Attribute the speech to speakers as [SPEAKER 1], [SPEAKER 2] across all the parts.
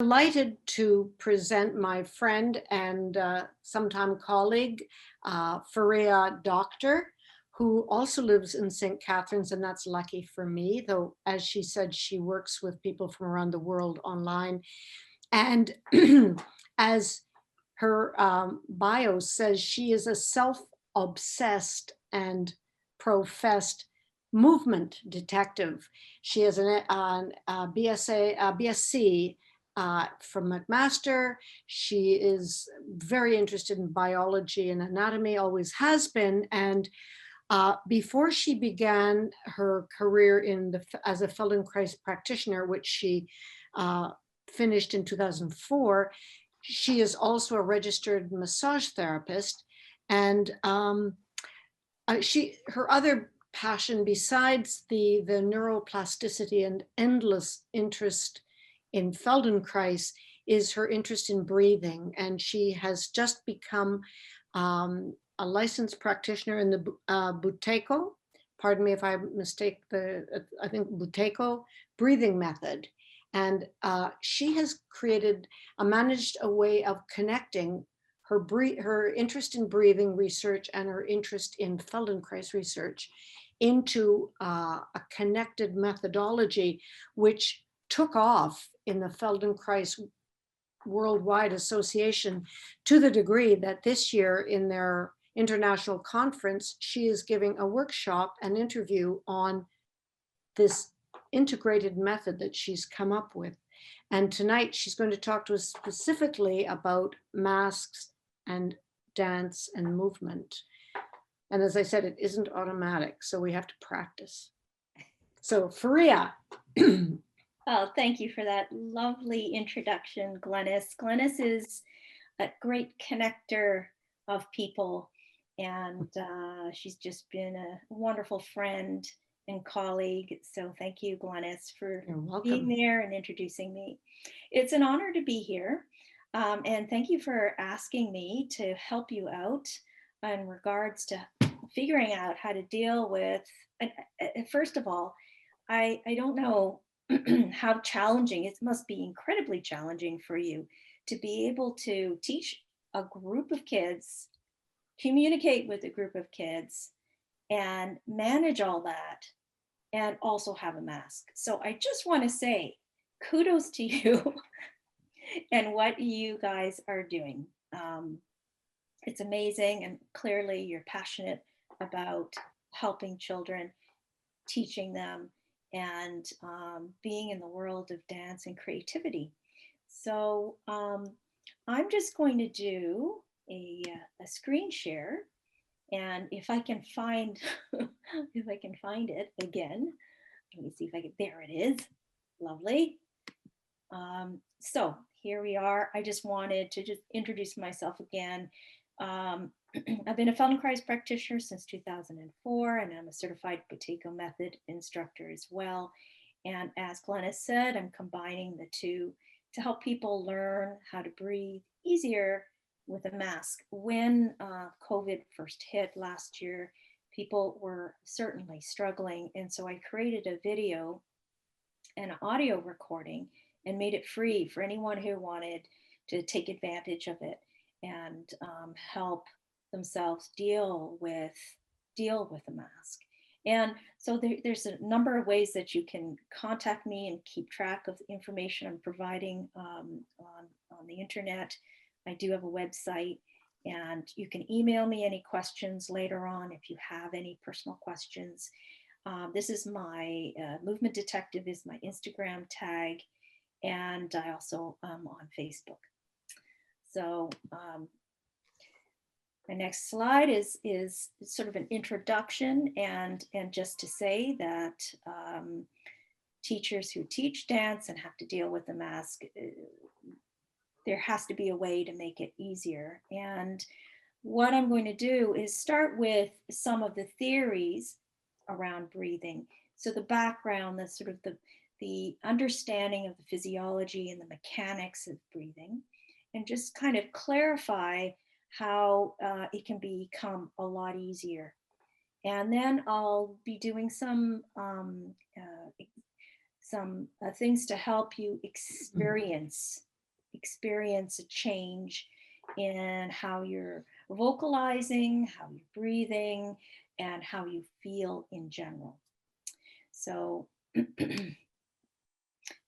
[SPEAKER 1] Delighted to present my friend and sometime colleague, Fariya Doctor, who also lives in St. Catharines, and that's lucky for me, though, as she said, she works with people from around the world online. And as her bio says, she is a self-obsessed and professed movement detective. She has a BSc from McMaster. She is very interested in biology and anatomy, always has been. And before she began her career as a Feldenkrais practitioner, which she finished in 2004, she is also a registered massage therapist. And her other passion, besides the neuroplasticity and endless interest in Feldenkrais, is her interest in breathing. And she has just become a licensed practitioner in the Buteyko, pardon me if I mistake I think Buteyko breathing method. And she has managed a way of connecting her interest in breathing research and her interest in Feldenkrais research into a connected methodology, which took off in the Feldenkrais Worldwide Association to the degree that this year in their international conference, she is giving a workshop and interview on this integrated method that she's come up with. And tonight she's going to talk to us specifically about masks and dance and movement. And as I said, it isn't automatic, so we have to practice. So Fariya.
[SPEAKER 2] Oh, thank you for that lovely introduction, Glenys. Glenys is a great connector of people, and she's just been a wonderful friend and colleague. So thank you, Glenys, for being there and introducing me. It's an honor to be here, and thank you for asking me to help you out in regards to figuring out how to deal with, first of all, I don't know how challenging, it must be incredibly challenging for you to be able to teach a group of kids, communicate with a group of kids, and manage all that, and also have a mask. So I just want to say kudos to you and what you guys are doing. It's amazing, and clearly you're passionate about helping children, teaching them, and being in the world of dance and creativity. So I'm just going to do a screen share, and if I can find if I can find it again, let me see if I can. There it is. Lovely. So here we are. I just wanted to just introduce myself again. I've been a Feldenkrais practitioner since 2004, and I'm a certified Buteyko method instructor as well. And as Glenys said, I'm combining the two to help people learn how to breathe easier with a mask. When COVID first hit last year, people were certainly struggling. And so I created a video and audio recording and made it free for anyone who wanted to take advantage of it and help themselves deal with a mask. And so there's a number of ways that you can contact me and keep track of the information I'm providing on the internet. I do have a website, and you can email me any questions later on if you have any personal questions. This is my Movement Detective is my Instagram tag, and I also am on Facebook. So my next slide is sort of an introduction, and just to say that teachers who teach dance and have to deal with the mask, there has to be a way to make it easier. And what I'm going to do is start with some of the theories around breathing. So the background, the sort of the understanding of the physiology and the mechanics of breathing, and just kind of clarify how it can become a lot easier. And then I'll be doing some things to help you experience experience a change in how you're vocalizing, how you're breathing, and how you feel in general. So,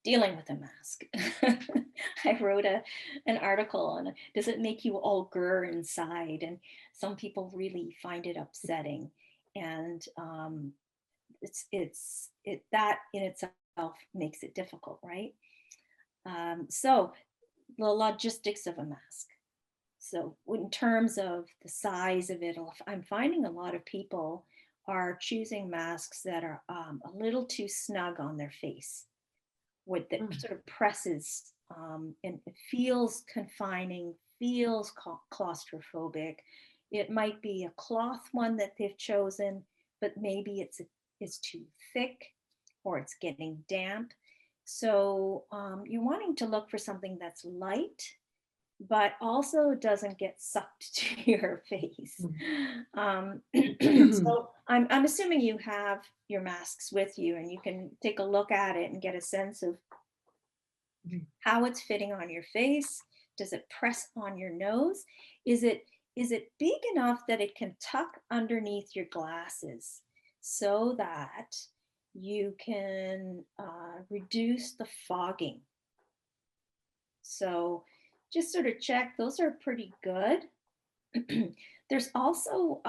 [SPEAKER 2] dealing with a mask. I wrote an article on does it make you all grr inside? And some people really find it upsetting. And that in itself makes it difficult, right? So the logistics of a mask. So in terms of the size of it, I'm finding a lot of people are choosing masks that are a little too snug on their face, what that
[SPEAKER 1] Mm.
[SPEAKER 2] sort of presses, and it feels confining, feels claustrophobic. It might be a cloth one that they've chosen, but maybe it's too thick or it's getting damp. So you're wanting to look for something that's light, but also doesn't get sucked to your face.
[SPEAKER 1] Mm.
[SPEAKER 2] So I'm assuming you have your masks with you and you can take a look at it and get a sense of how it's fitting on your face. Does it press on your nose? Is it is it big enough that it can tuck underneath your glasses so that you can reduce the fogging? So just sort of check, those are pretty good. There's also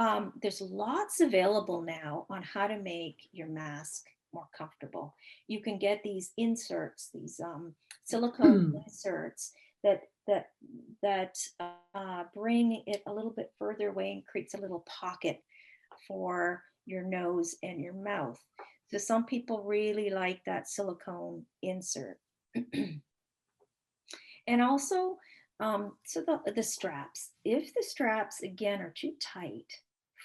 [SPEAKER 2] there's lots available now on how to make your mask more comfortable. You can get these inserts, these silicone inserts that that bring it a little bit further away and creates a little pocket for your nose and your mouth. So some people really like that silicone insert. And also, so the straps, if the straps again are too tight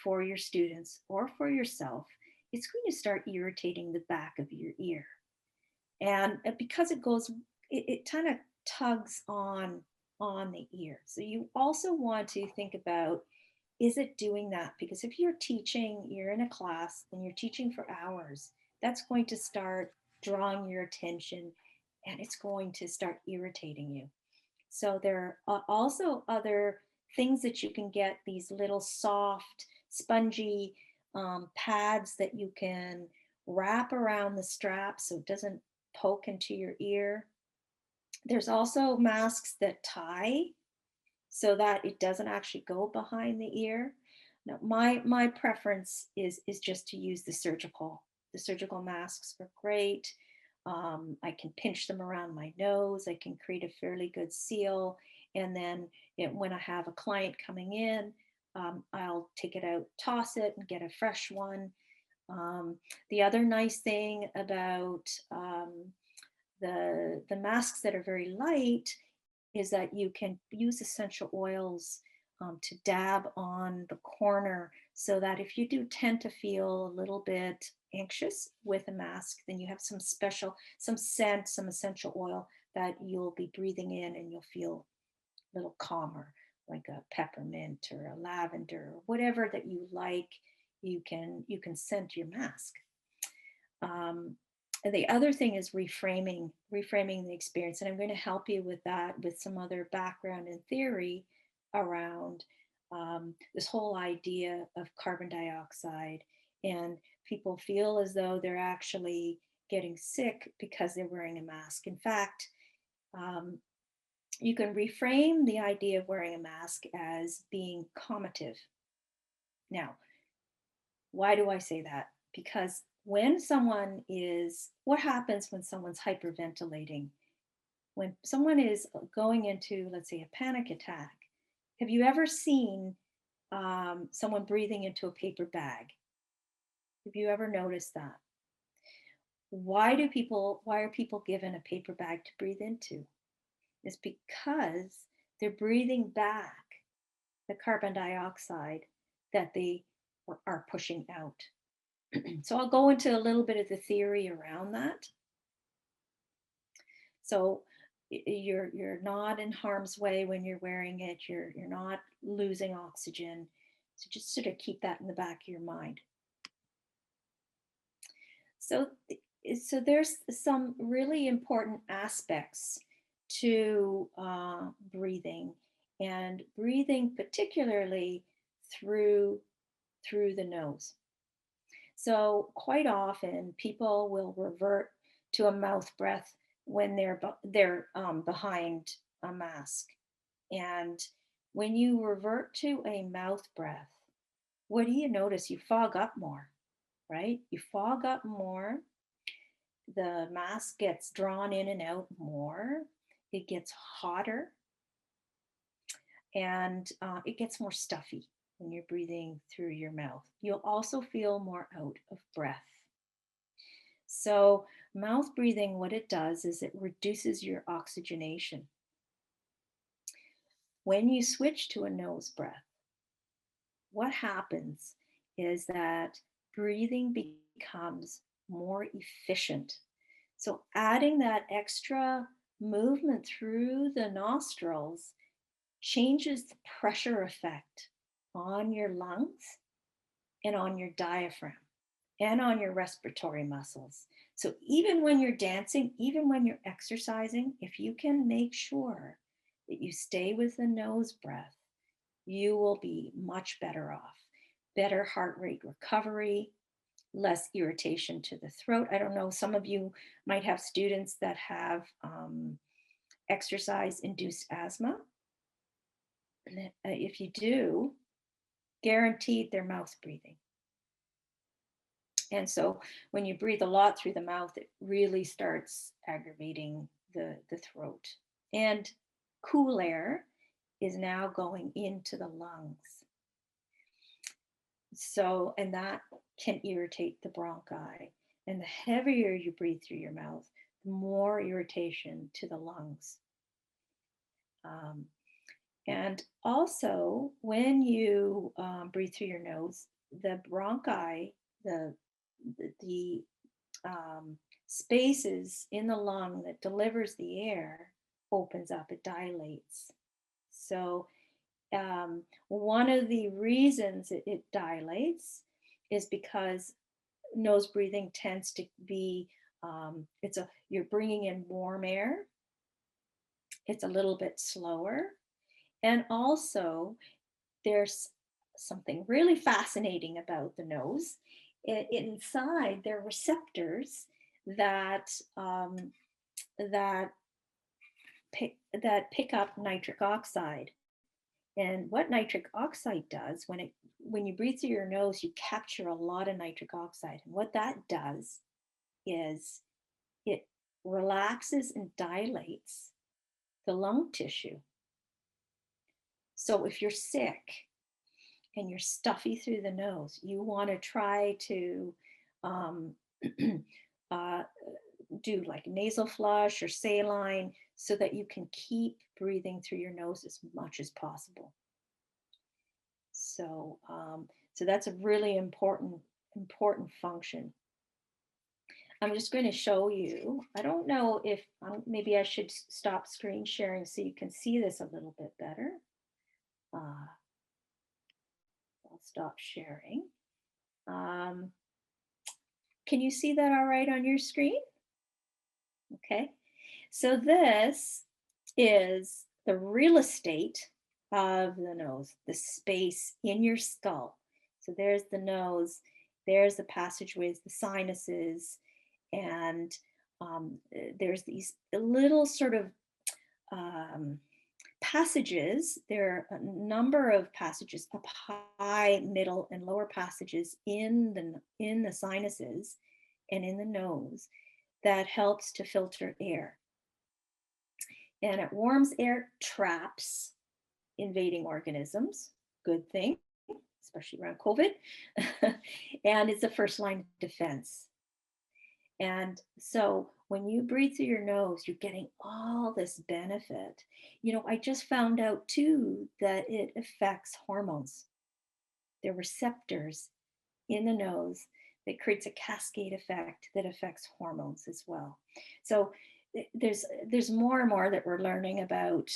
[SPEAKER 2] for your students or for yourself, it's going to start irritating the back of your ear. And because it goes, it kind of tugs on the ear. So you also want to think about, is it doing that? Because if you're teaching, you're in a class and you're teaching for hours, that's going to start drawing your attention and it's going to start irritating you. So there are also other things that you can get, these little soft, spongy pads that you can wrap around the strap so it doesn't poke into your ear. There's also masks that tie so that it doesn't actually go behind the ear. Now, my preference is just to use the surgical. The surgical masks are great. I can pinch them around my nose. I can create a fairly good seal, and then when I have a client coming in, I'll take it out, toss it, and get a fresh one. The other nice thing about the masks that are very light is that you can use essential oils to dab on the corner so that if you do tend to feel a little bit anxious with a mask, then you have some special, some scent, some essential oil that you'll be breathing in and you'll feel a little calmer, like a peppermint or a lavender or whatever that you like. You can scent your mask. Um, and the other thing is reframing the experience. And I'm going to help you with that with some other background and theory around this whole idea of carbon dioxide. And people feel as though they're actually getting sick because they're wearing a mask. In fact, um, you can reframe the idea of wearing a mask as being combative. Now, why do I say that? Because what happens when someone's hyperventilating? When someone is going into, let's say, a panic attack, have you ever seen someone breathing into a paper bag? Have you ever noticed that? Why are people given a paper bag to breathe into? It's because they're breathing back the carbon dioxide that they are pushing out. So I'll go into a little bit of the theory around that. So you're not in harm's way when you're wearing it. You're not losing oxygen. So just sort of keep that in the back of your mind. So so there's some really important aspects to breathing, and breathing particularly through the nose. So quite often people will revert to a mouth breath when they're behind a mask. And when you revert to a mouth breath, what do you notice? You fog up more, right? You fog up more. The mask gets drawn in and out more. It gets hotter, and it gets more stuffy when you're breathing through your mouth. You'll also feel more out of breath. So, mouth breathing, what it does is it reduces your oxygenation. When you switch to a nose breath, what happens is that breathing becomes more efficient. So, adding that extra movement through the nostrils changes the pressure effect on your lungs and on your diaphragm and on your respiratory muscles. So even when you're dancing, even when you're exercising, if you can make sure that you stay with the nose breath, you will be much better off. Better heart rate recovery, less irritation to the throat. I don't know, some of you might have students that have exercise induced asthma. If you do, guaranteed they're mouth breathing. And so when you breathe a lot through the mouth, it really starts aggravating the throat. And cool air is now going into the lungs. So, and that can irritate the bronchi. And the heavier you breathe through your mouth, the more irritation to the lungs. Um, and also, when you breathe through your nose, the bronchi, the spaces in the lung that delivers the air opens up, it dilates. So one of the reasons it dilates is because nose breathing tends to be you're bringing in warm air. It's a little bit slower, and also there's something really fascinating about the nose. Inside, there are receptors that that pick up nitric oxide. And what nitric oxide does, when you breathe through your nose, you capture a lot of nitric oxide. And what that does is it relaxes and dilates the lung tissue. So if you're sick and you're stuffy through the nose, you want to try to um, uh, do like nasal flush or saline so that you can keep breathing through your nose as much as possible. So that's a really important function. I'm just going to show you. I don't know if maybe I should stop screen sharing so you can see this a little bit better. I'll stop sharing. Um, can you see that all right on your screen? Okay. So this is the real estate of the nose, the space in your skull. So there's the nose, there's the passageways, the sinuses, and there's these little sort of passages. There are a number of passages, up high, middle, and lower passages in the sinuses and in the nose that helps to filter air. And it warms air, traps invading organisms. Good thing, especially around COVID. And it's the first line of defense. And so when you breathe through your nose, you're getting all this benefit. You know, I just found out too that it affects hormones. There are receptors in the nose that creates a cascade effect that affects hormones as well. So there's more and more that we're learning about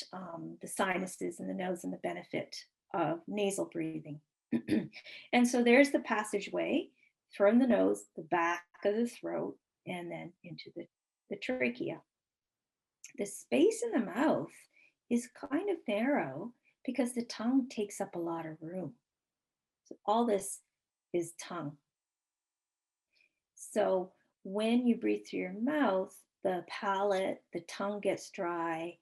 [SPEAKER 2] the sinuses and the nose and the benefit of nasal breathing. And so there's the passageway from the nose, the back of the throat, and then into the trachea. The space in the mouth is kind of narrow because the tongue takes up a lot of room. So all this is tongue. So when you breathe through your mouth, the palate, the tongue gets dry.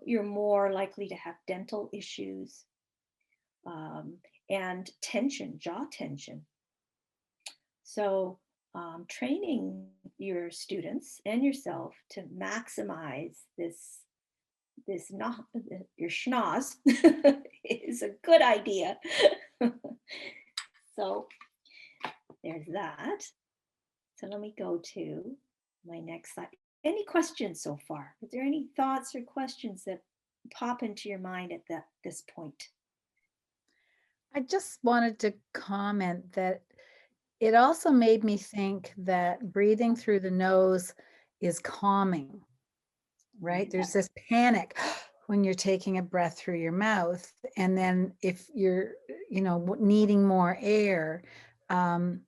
[SPEAKER 2] You're more likely to have dental issues, um, and tension, jaw tension. So training your students and yourself to maximize this not your schnoz is a good idea. So there's that. So let me go to my next slide. Any questions so far? Is there any thoughts or questions that pop into your mind at this point?
[SPEAKER 3] I just wanted to comment that it also made me think that breathing through the nose is calming, right?
[SPEAKER 2] Yeah.
[SPEAKER 3] There's this panic when you're taking a breath through your mouth. And then if you're, needing more air, um,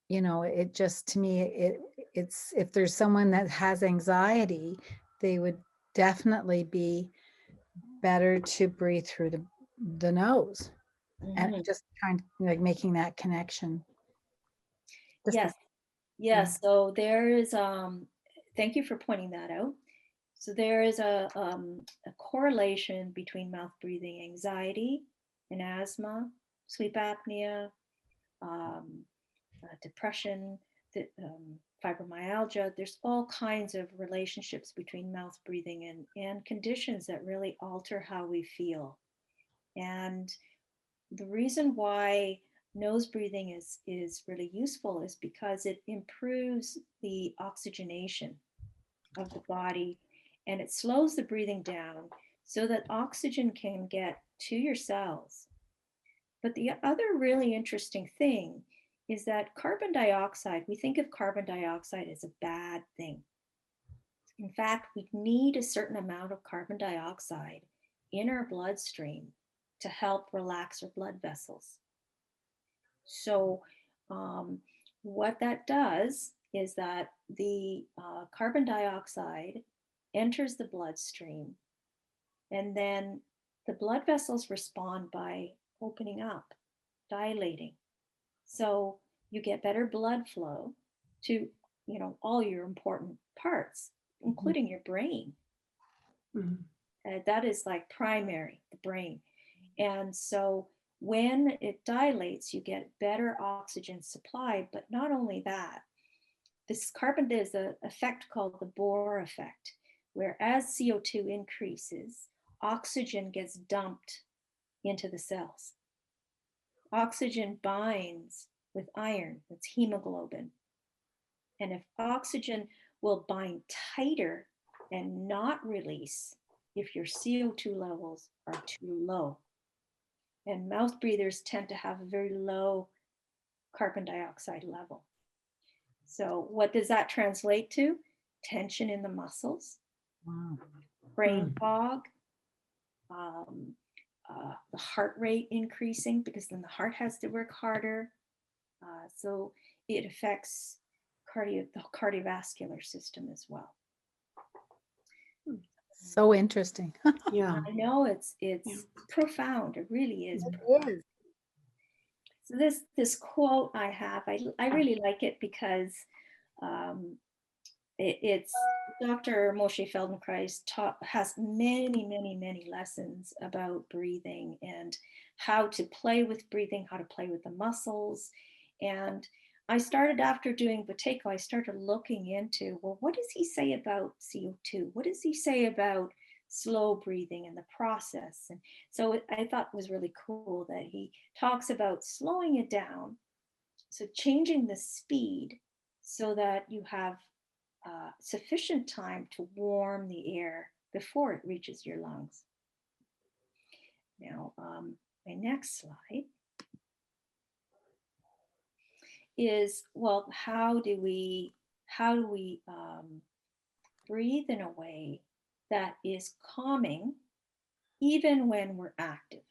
[SPEAKER 3] it just, to me, it's, if there's someone that has anxiety, they would definitely be better to breathe through the nose. And
[SPEAKER 2] Mhm.
[SPEAKER 3] just trying, like, making that connection. Just
[SPEAKER 2] Yes,
[SPEAKER 3] yeah.
[SPEAKER 2] yes. So there is, thank you for pointing that out. So there is a correlation between mouth breathing anxiety and asthma, sleep apnea, um, depression, fibromyalgia. There's all kinds of relationships between mouth breathing and conditions that really alter how we feel. And the reason why nose breathing is really useful is because it improves the oxygenation of the body, and it slows the breathing down so that oxygen can get to your cells. But the other really interesting thing is that carbon dioxide, we think of carbon dioxide as a bad thing. In fact, we need a certain amount of carbon dioxide in our bloodstream to help relax our blood vessels. So, um, what that does is that the carbon dioxide enters the bloodstream, and then the blood vessels respond by opening up, dilating. So you get better blood flow to, all your important parts,
[SPEAKER 3] Mhm.
[SPEAKER 2] including your brain.
[SPEAKER 1] Mhm.
[SPEAKER 2] That is like primary, the brain. And so when it dilates, you get better oxygen supply. But not only that, this carbon, there's an effect called the Bohr effect, where as CO2 increases, oxygen gets dumped into the cells. Oxygen binds with iron, that's hemoglobin. And if oxygen will bind tighter and not release if your CO2 levels are too low. And mouth breathers tend to have a very low carbon dioxide level. So, what does that translate to? Tension in the muscles,
[SPEAKER 3] Wow.
[SPEAKER 2] brain
[SPEAKER 1] Mm.
[SPEAKER 2] fog, um, the heart rate increasing because then the heart has to work harder. So, it affects the cardiovascular system as well.
[SPEAKER 3] So interesting.
[SPEAKER 1] Yeah.
[SPEAKER 2] I know
[SPEAKER 1] Yeah.
[SPEAKER 2] it's profound. It really is
[SPEAKER 3] It
[SPEAKER 2] profound.
[SPEAKER 3] is.
[SPEAKER 2] So this quote I have, I really like it because um, it's Dr. Moshe Feldenkrais has many lessons about breathing and how to play with breathing, how to play with the muscles. And I started, after doing Buteyko, I started looking into, well, what does he say about CO2? What does he say about slow breathing and the process? And so I thought it was really cool that he talks about slowing it down, so changing the speed so that you have sufficient time to warm the air before it reaches your lungs. Now, my next slide is, well, how do we breathe in a way that is calming even when we're active?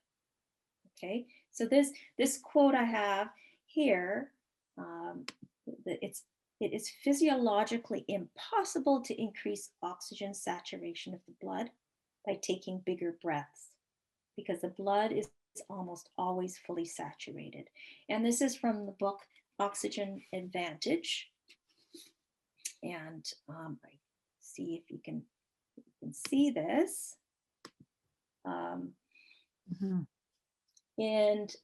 [SPEAKER 2] Okay, so this quote I have here, it's it is physiologically impossible to increase oxygen saturation of the blood by taking bigger breaths because the blood is almost always fully saturated. And this is from the book Oxygen Advantage. And I see if you can see this.
[SPEAKER 3] Mhm.
[SPEAKER 2] And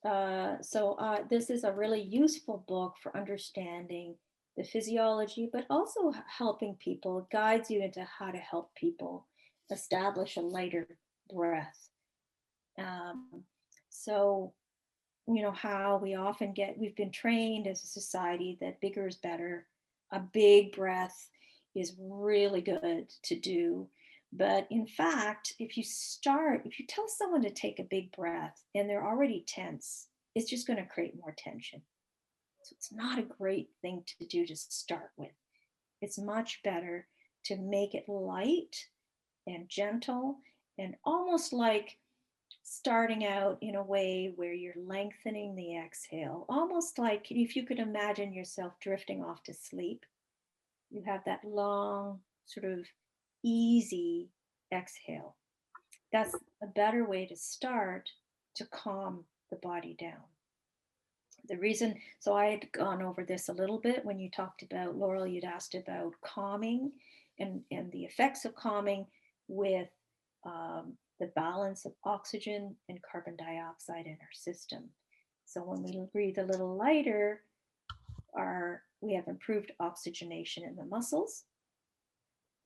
[SPEAKER 2] so this is a really useful book for understanding the physiology, but also helping people. It guides you into how to help people establish a lighter breath. Um, so, you know, how we often we've been trained as a society that bigger is better. A big breath is really good to do. But in fact, if you tell someone to take a big breath and they're already tense, it's just going to create more tension. So it's not a great thing to do to start with. It's much better to make it light and gentle and almost like starting out in a way where you're lengthening the exhale, almost like if you could imagine yourself drifting off to sleep. You have that long, sort of easy exhale. That's a better way to start to calm the body down. The reason, so I had gone over this a little bit when you talked about, Laurel, you'd asked about calming and the effects of calming with the balance of oxygen and carbon dioxide in our system. So when we breathe a little lighter, we have improved oxygenation in the muscles,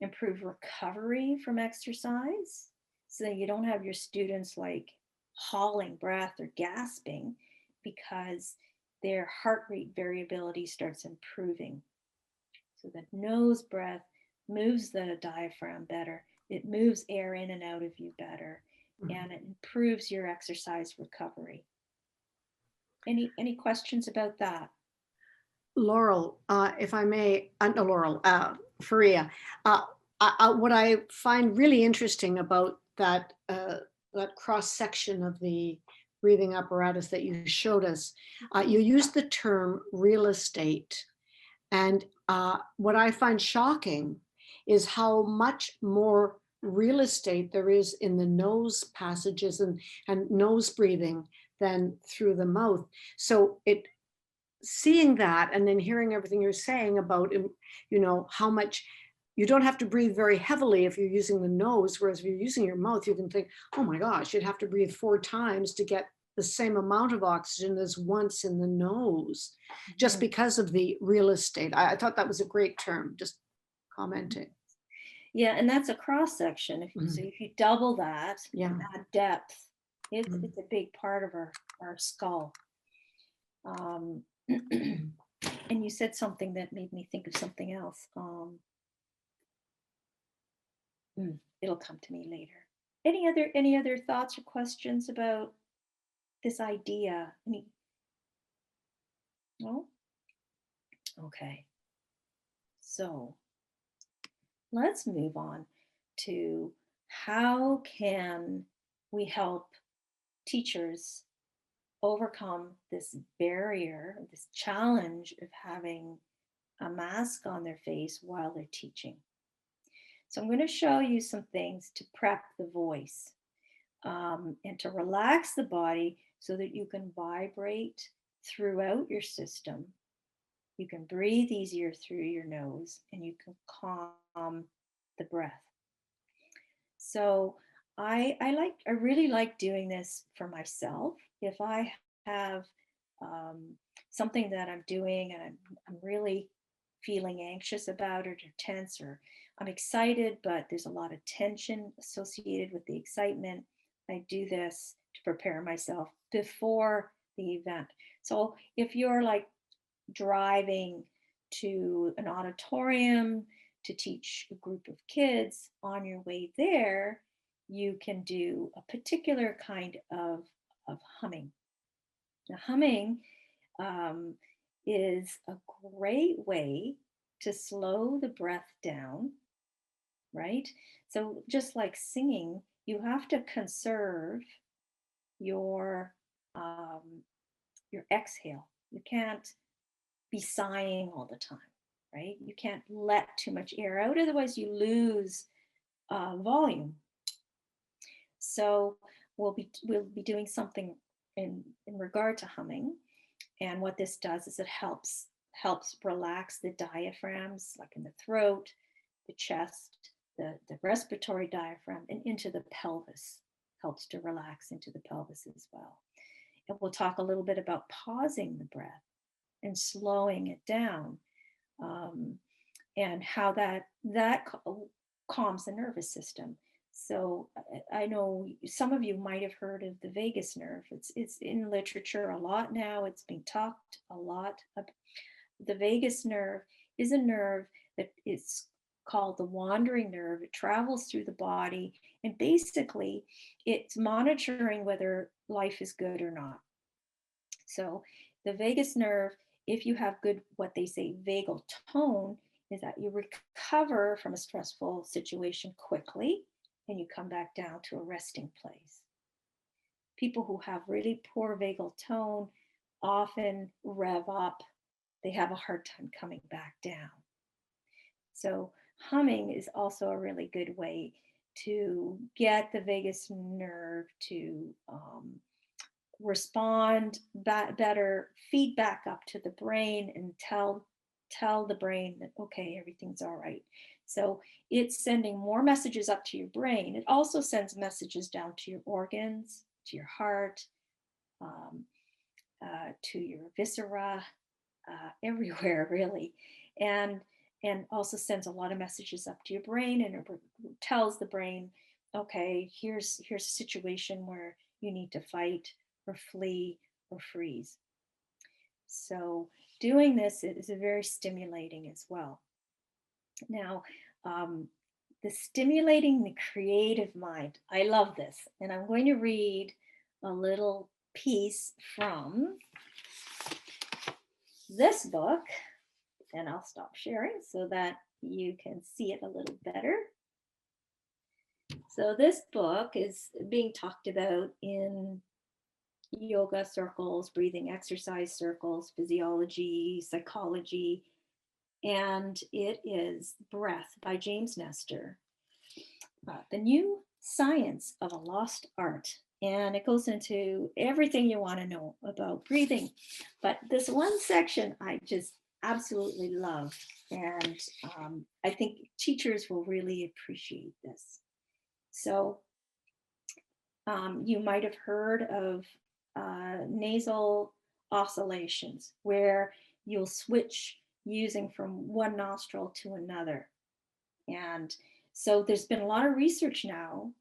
[SPEAKER 2] improved recovery from exercise, so that you don't have your students like hauling breath or gasping because their heart rate variability starts improving. So the nose breath moves the diaphragm better. It moves air in and out of you better, and it improves your exercise recovery. Any questions about that?
[SPEAKER 1] Laurel, if I may, no, Laurel, Faria, what I find really interesting about that cross section of the breathing apparatus that you showed us, you used the term real estate, and what I find shocking is how much more real estate there is in the nose passages and nose breathing than through the mouth. So seeing that and then hearing everything you're saying about how much you don't have to breathe very heavily if you're using the nose, whereas if you're using your mouth, you can think, oh my gosh, you'd have to breathe 4 times to get the same amount of oxygen as once in the nose, just because of the real estate. I thought that was a great term, just commenting.
[SPEAKER 2] Yeah, and that's a cross section. So if you double that
[SPEAKER 1] Yeah.
[SPEAKER 2] and add depth, it's a big part of our skull. And you said something that made me think of something else. It'll come to me later. Any other thoughts or questions about this idea? No? Okay. So let's move on to how can we help teachers overcome this barrier, this challenge of having a mask on their face while they're teaching. So I'm going to show you some things to prep the voice and to relax the body so that you can vibrate throughout your system. You can breathe easier through your nose and you can calm the breath. So I really like doing this for myself. If I have something that I'm doing and I'm really feeling anxious about it or tense, or I'm excited, but there's a lot of tension associated with the excitement, I do this to prepare myself before the event. So if you're like driving to an auditorium to teach a group of kids, on your way there, you can do a particular kind of humming. Now, humming is a great way to slow the breath down, right? So, just like singing, you have to conserve your your exhale. You can't be sighing all the time. right? You can't let too much air out, otherwise you lose volume. So we'll be doing something in regard to humming. And what this does is it helps relax the diaphragms, like in the throat, the chest, the respiratory diaphragm, and into the pelvis. Helps to relax into the pelvis as well. And we'll talk a little bit about pausing the breath and slowing it down, and how that calms the nervous system. So I know some of you might have heard of the vagus nerve. It's in literature a lot now. It's being talked a lot. The vagus nerve is a nerve that is called the wandering nerve. It travels through the body, and basically it's monitoring whether life is good or not. So the vagus nerve, if you have good, what they say, vagal tone, is that you recover from a stressful situation quickly and you come back down to a resting place. People who have really poor vagal tone often rev up. They have a hard time coming back down. So humming is also a really good way to get the vagus nerve to respond better, feedback up to the brain, and tell the brain that, okay, everything's all right. So it's sending more messages up to your brain. It also sends messages down to your organs, to your heart, to your viscera, everywhere really, and also sends a lot of messages up to your brain, and it tells the brain, okay, here's a situation where you need to fight or flee or freeze. So doing this is very stimulating as well. Now, the stimulating the creative mind. I love this. And I'm going to read a little piece from this book, and I'll stop sharing so that you can see it a little better. So this book is being talked about in yoga circles, breathing exercise circles, physiology, psychology, and it is Breath by James Nestor, The New Science of a Lost Art. And it goes into everything you want to know about breathing. But this one section I just absolutely love. And I think teachers will really appreciate this. So you might have heard of nasal oscillations, where you'll switch using from one nostril to another. And so there's been a lot of research now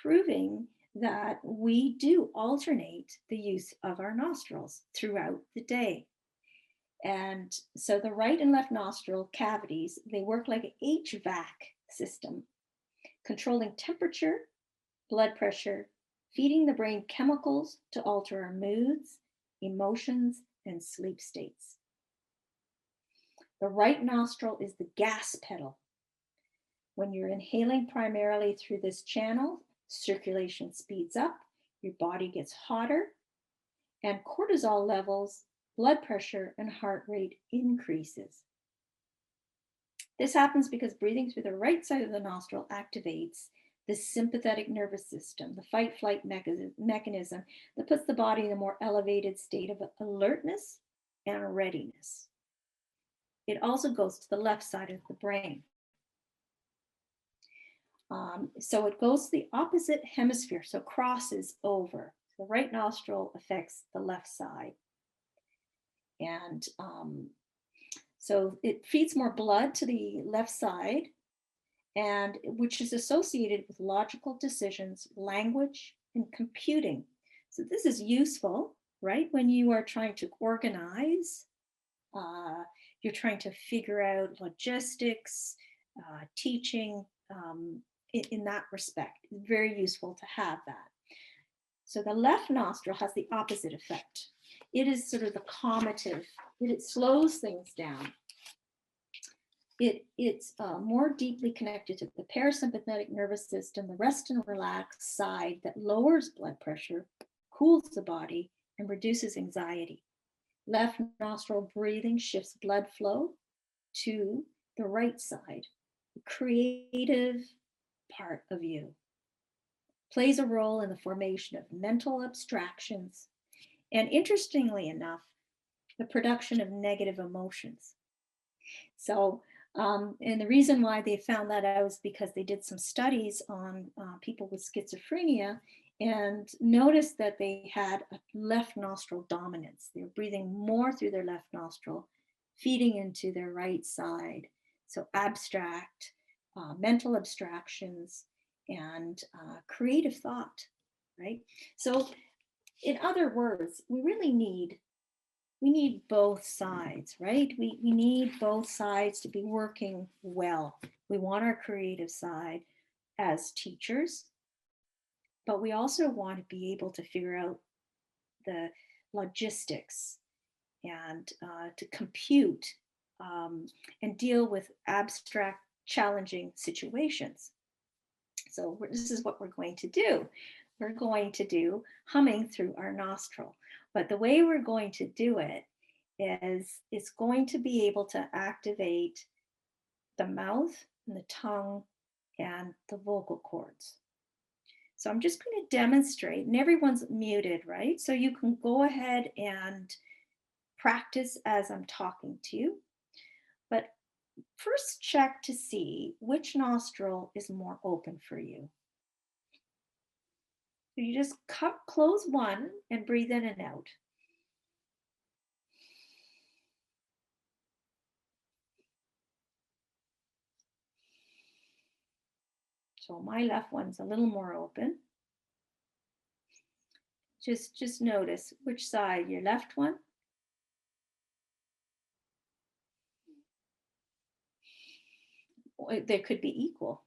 [SPEAKER 2] proving that we do alternate the use of our nostrils throughout the day. And so the right and left nostril cavities, they work like an HVAC system, controlling temperature, blood pressure, feeding the brain chemicals to alter our moods, emotions, and sleep states. The right nostril is the gas pedal. When you're inhaling primarily through this channel, circulation speeds up, your body gets hotter, and cortisol levels, blood pressure, and heart rate increases. This happens because breathing through the right side of the nostril activates the sympathetic nervous system, the fight-flight mechanism that puts the body in a more elevated state of alertness and readiness. It also goes to the left side of the brain. So it goes to the opposite hemisphere, so crosses over. The right nostril affects the left side. And so it feeds more blood to the left side, and which is associated with logical decisions, language, and computing. So this is useful, right? When you are trying to organize, you're trying to figure out logistics, teaching, in that respect. It's very useful to have that. So the left nostril has the opposite effect. It is sort of the calmative. It slows things down. It's more deeply connected to the parasympathetic nervous system, the rest and relax side that lowers blood pressure, cools the body, and reduces anxiety. Left nostril breathing shifts blood flow to the right side, the creative part of you. Plays a role in the formation of mental abstractions, and interestingly enough, the production of negative emotions. So, and the reason why they found that out is because they did some studies on people with schizophrenia and noticed that they had a left nostril dominance. They were breathing more through their left nostril, feeding into their right side. So, abstract, mental abstractions, and creative thought, right? So, in other words, we need both sides, right? We need both sides to be working well. We want our creative side as teachers, but we also want to be able to figure out the logistics and to compute and deal with abstract, challenging situations. So this is what we're going to do. We're going to do humming through our nostril. But the way we're going to do it is it's going to be able to activate the mouth and the tongue and the vocal cords. So I'm just going to demonstrate, and everyone's muted, right? So you can go ahead and practice as I'm talking to you. But first check to see which nostril is more open for you. So you just close one and breathe in and out. So my left one's a little more open. Just notice which side, your left one. They could be equal.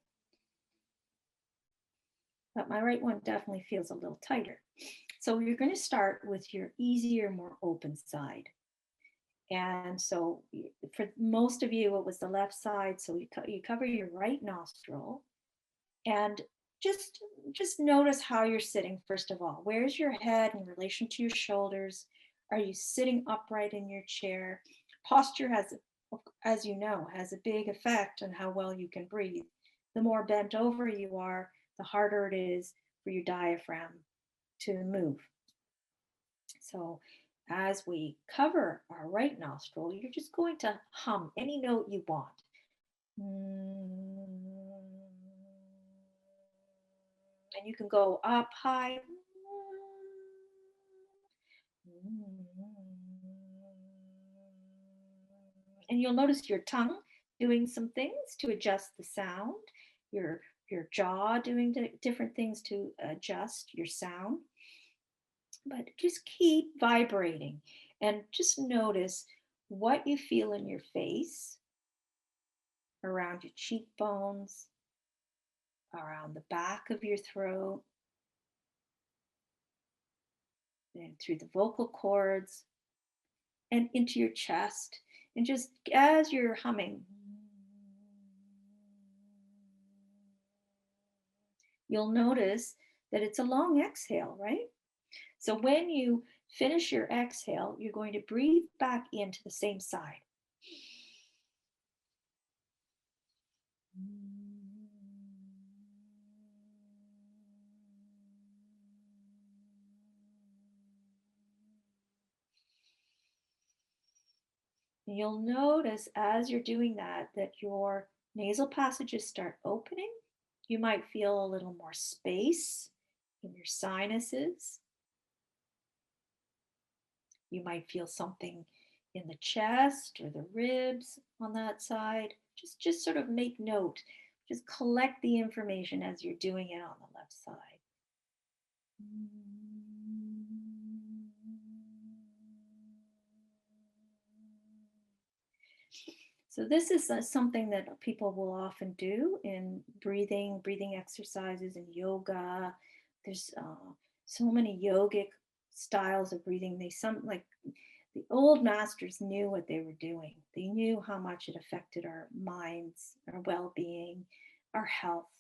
[SPEAKER 2] But my right one definitely feels a little tighter. So you're going to start with your easier, more open side. And so for most of you, it was the left side. So you cover your right nostril and just notice how you're sitting. First of all, where's your head in relation to your shoulders? Are you sitting upright in your chair? Posture has, as you know, has a big effect on how well you can breathe. The more bent over you are, the harder it is for your diaphragm to move. So as we cover our right nostril, you're just going to hum any note you want. And you can go up high. And you'll notice your tongue doing some things to adjust the sound, your jaw doing different things to adjust your sound. But just keep vibrating and just notice what you feel in your face, around your cheekbones, around the back of your throat, and through the vocal cords and into your chest. And just as you're humming, you'll notice that it's a long exhale, right? So when you finish your exhale, you're going to breathe back into the same side. You'll notice as you're doing that your nasal passages start opening. You might feel a little more space in your sinuses. You might feel something in the chest or the ribs on that side. Just sort of make note. Just collect the information as you're doing it on the left side. So this is something that people will often do in breathing exercises and yoga. There's so many yogic styles of breathing. Like the old masters knew what they were doing. They knew how much it affected our minds, our well-being, our health.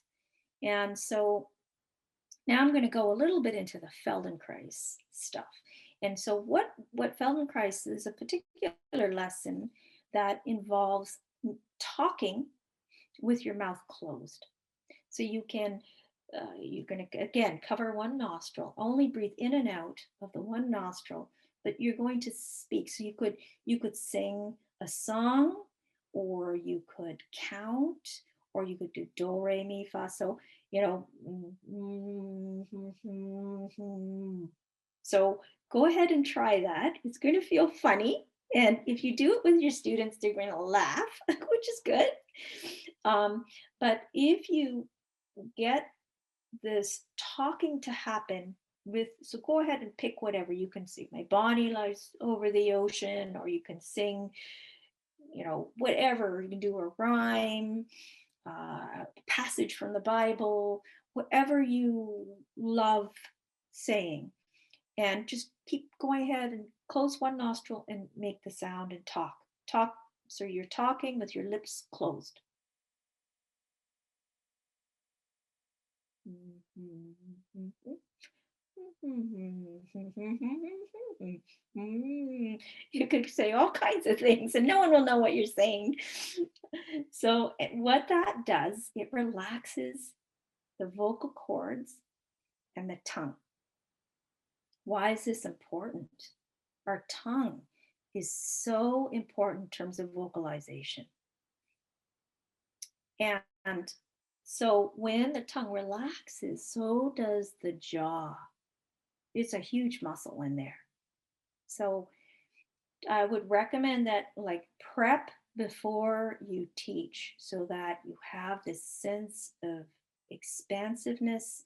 [SPEAKER 2] And so now I'm going to go a little bit into the Feldenkrais stuff. And so what Feldenkrais is a particular lesson that involves talking with your mouth closed. So you're going to, again, cover one nostril, only breathe in and out of the one nostril, but you're going to speak. So you could sing a song, or you could count, or you could do do, re, mi, fa. So, so go ahead and try that. It's going to feel funny. And if you do it with your students, they're going to laugh, which is good. But if you get this talking to happen so go ahead and pick whatever. You can sing My Bonnie Lies Over the Ocean, or you can sing, whatever. You can do a rhyme, passage from the Bible, whatever you love saying. And just keep going ahead and close one nostril and make the sound and talk. Talk. So you're talking with your lips closed. You could say all kinds of things and no one will know what you're saying. So what that does, it relaxes the vocal cords and the tongue. Why is this important? Our tongue is so important in terms of vocalization. And so when the tongue relaxes, so does the jaw. It's a huge muscle in there. So I would recommend that, like, prep before you teach, so that you have this sense of expansiveness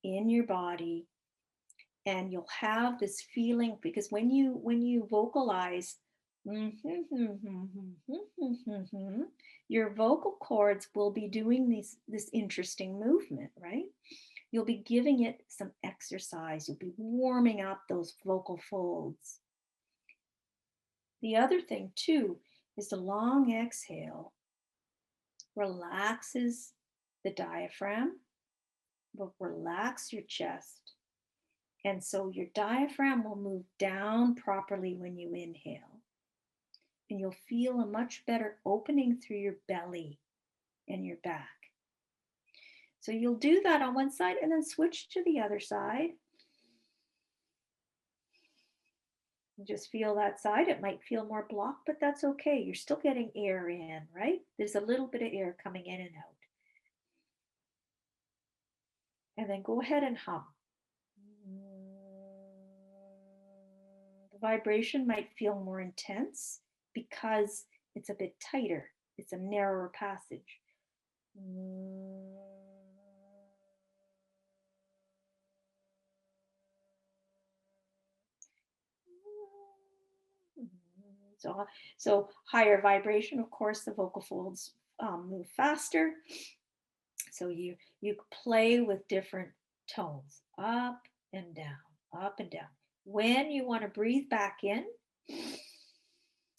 [SPEAKER 2] in your body, and you'll have this feeling, because when you vocalize, your vocal cords will be doing this interesting movement, right? You'll be giving it some exercise. You'll be warming up those vocal folds. The other thing too is the long exhale relaxes the diaphragm, will relax your chest. And so your diaphragm will move down properly when you inhale. And you'll feel a much better opening through your belly and your back. So you'll do that on one side and then switch to the other side. Just feel that side. It might feel more blocked, but that's okay. You're still getting air in, right? There's a little bit of air coming in and out. And then go ahead and hum. The vibration might feel more intense because it's a bit tighter. It's a narrower passage. So higher vibration, of course, the vocal folds move faster. So you play with different tones, up and down, up and down. When you want to breathe back in,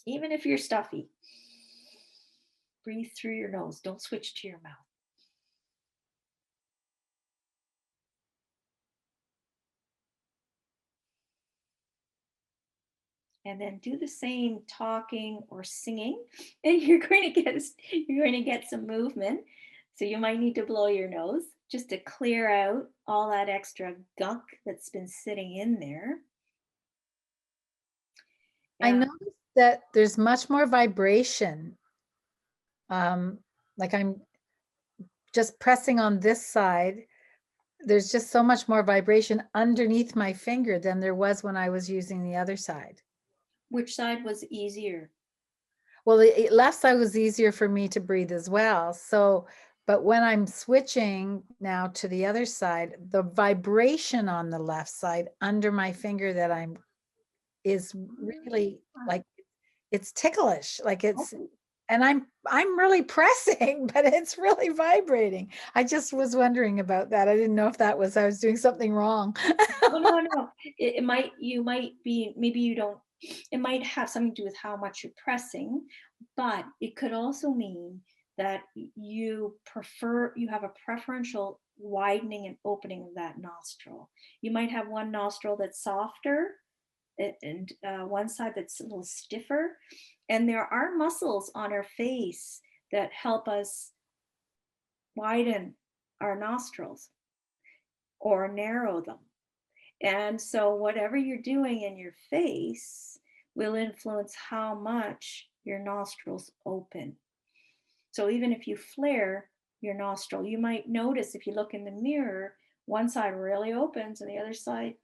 [SPEAKER 2] even if you're stuffy, breathe through your nose. Don't switch to your mouth. And then do the same talking or singing, and you're going to get some movement. So you might need to blow your nose just to clear out all that extra gunk that's been sitting in there.
[SPEAKER 3] I noticed that there's much more vibration. Like I'm just pressing on this side. There's just so much more vibration underneath my finger than there was when I was using the other side.
[SPEAKER 2] Which side was easier?
[SPEAKER 3] Well, the left side was easier for me to breathe as well. So, but when I'm switching now to the other side, the vibration on the left side under my finger is really like, it's ticklish, like it's, and I'm really pressing, but it's really vibrating. I just was wondering about that. I didn't know if I was doing something wrong.
[SPEAKER 2] No. It might be, maybe you don't, it might have something to do with how much you're pressing, but it could also mean that you have a preferential widening and opening of that nostril. You might have one nostril that's softer and one side that's a little stiffer. And there are muscles on our face that help us widen our nostrils or narrow them. And so, whatever you're doing in your face will influence how much your nostrils open. So, even if you flare your nostril, you might notice if you look in the mirror, one side really opens and the other side,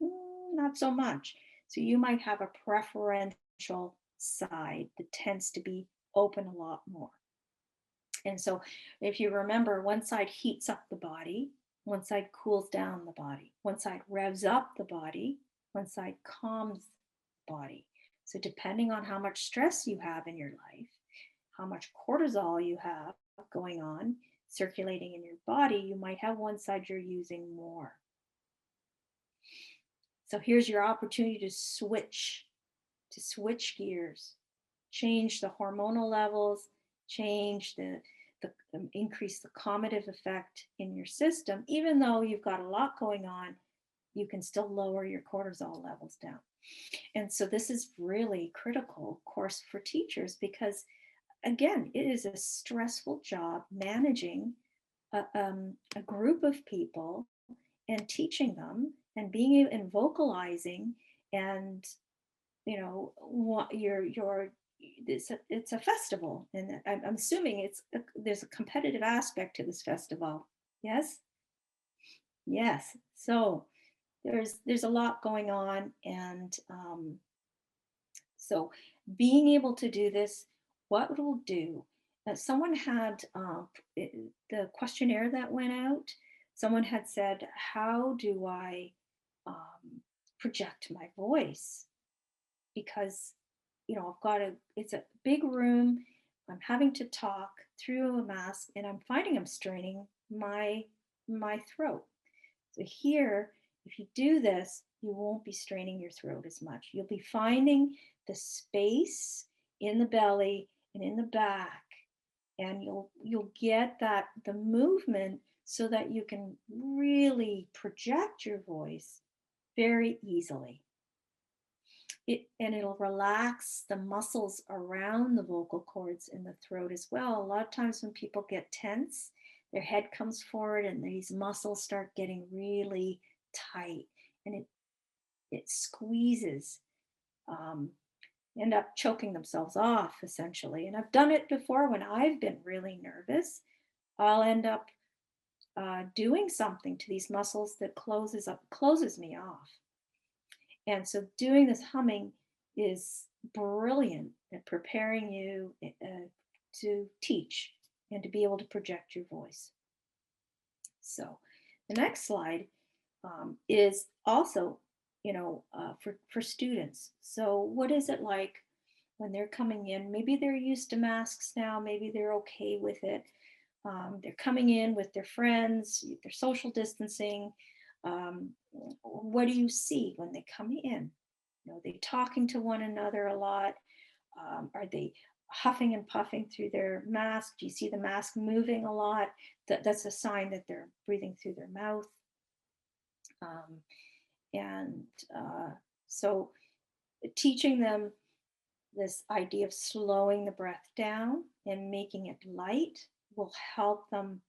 [SPEAKER 2] not so much. So, you might have a preferential side that tends to be open a lot more. And so, if you remember, one side heats up the body, one side cools down the body, one side revs up the body, one side calms the body. So, depending on how much stress you have in your life, how much cortisol you have going on, circulating in your body, you might have one side you're using more. So, here's your opportunity to switch gears, change the hormonal levels, change the increase the calmative effect in your system. Even though you've got a lot going on, you can still lower your cortisol levels down. And so this is really critical, of course, for teachers because again, it is a stressful job managing a group of people and teaching them and being and vocalizing and what your it's a festival, and I'm assuming there's a competitive aspect to this festival. Yes, yes. So there's a lot going on, and so being able to do this, what it will do. Someone had the questionnaire that went out. Someone had said, "How do I project my voice?" Because I've got it's a big room. I'm having to talk through a mask and I'm finding I'm straining my throat. So here, if you do this, you won't be straining your throat as much. You'll be finding the space in the belly and in the back, and you'll get that the movement so that you can really project your voice very easily. It'll relax the muscles around the vocal cords in the throat as well. A lot of times when people get tense, their head comes forward and these muscles start getting really tight, and it squeezes, end up choking themselves off essentially. And I've done it before when I've been really nervous. I'll end up doing something to these muscles that closes me off. And so doing this humming is brilliant at preparing you to teach and to be able to project your voice. So the next slide is also, for students. So what is it like when they're coming in? Maybe they're used to masks now. Maybe they're okay with it. They're coming in with their friends, they're social distancing. What do you see when they come in? Are they talking to one another a lot? Are they huffing and puffing through their mask? Do you see the mask moving a lot? That's a sign that they're breathing through their mouth. And so teaching them this idea of slowing the breath down and making it light will help them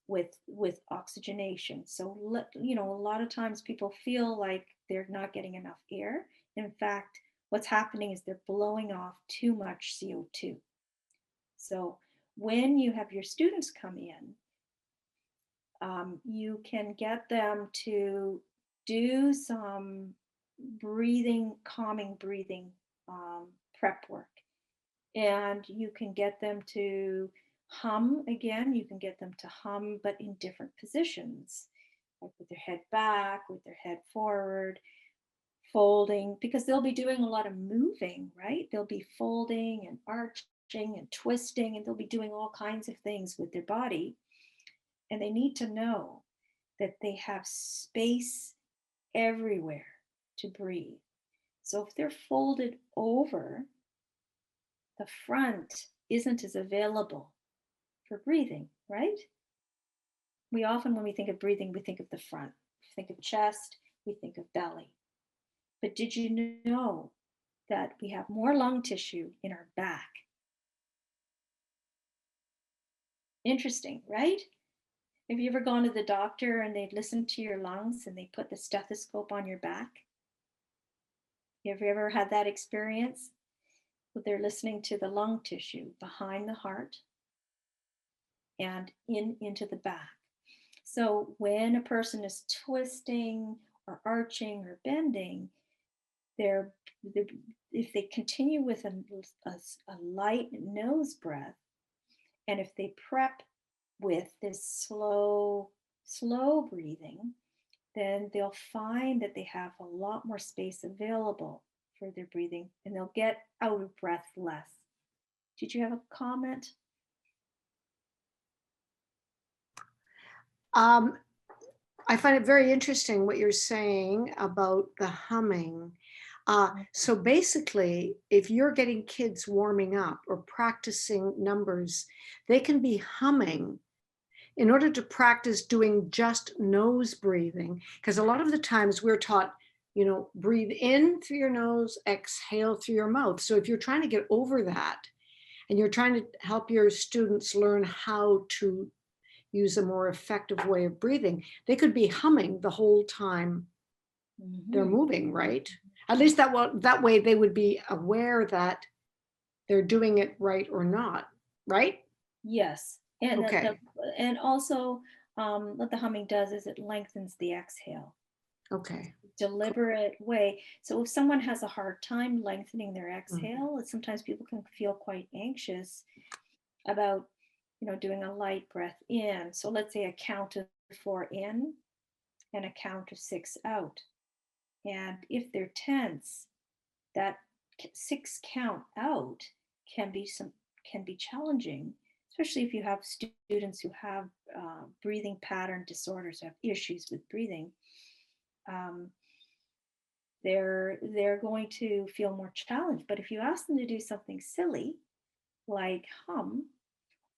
[SPEAKER 2] with oxygenation. So a lot of times people feel like they're not getting enough air. In fact, what's happening is they're blowing off too much CO2. So when you have your students come in, you can get them to do some calming breathing prep work. And you can get them to hum again. You can get them to hum, but in different positions, like with their head back, with their head forward, folding, because they'll be doing a lot of moving, right? They'll be folding and arching and twisting, and they'll be doing all kinds of things with their body. And they need to know that they have space everywhere to breathe. So if they're folded over, the front isn't as available for breathing, right? We often, when we think of breathing, we think of the front. We think of chest, we think of belly. But did you know that we have more lung tissue in our back Interesting, right? Have you ever gone to the doctor and they'd listen to your lungs and they put the stethoscope on your back? Have you ever had that experience? Where they're listening to the lung tissue behind the heart and into the back. So when a person is twisting or arching or bending, they're, they're if they continue with a light nose breath, and if they prep with this slow breathing, then they'll find that they have a lot more space available for their breathing and they'll get out of breath less. Did you have a comment?
[SPEAKER 1] Um, I find it very interesting what you're saying about the humming. So basically, if you're getting kids warming up or practicing numbers, they can be humming in order to practice doing just nose breathing. Because a lot of the times we're taught, breathe in through your nose, exhale through your mouth. So if you're trying to get over that and you're trying to help your students learn how to use a more effective way of breathing, they could be humming the whole time they're moving, right? At least that way they would be aware that they're doing it right or not, right?
[SPEAKER 2] Yes, and
[SPEAKER 1] Okay.
[SPEAKER 2] and also what the humming does is it lengthens the exhale.
[SPEAKER 1] Okay.
[SPEAKER 2] Deliberate way. So if someone has a hard time lengthening their
[SPEAKER 1] Mm.
[SPEAKER 2] exhale, sometimes people can feel quite anxious about, doing a light breath in. So let's say a count of 4 in and a count of 6 out. And if they're tense, that 6 count out can be challenging, especially if you have students who have breathing pattern disorders, have issues with breathing. Um, they're going to feel more challenged. But if you ask them to do something silly like hum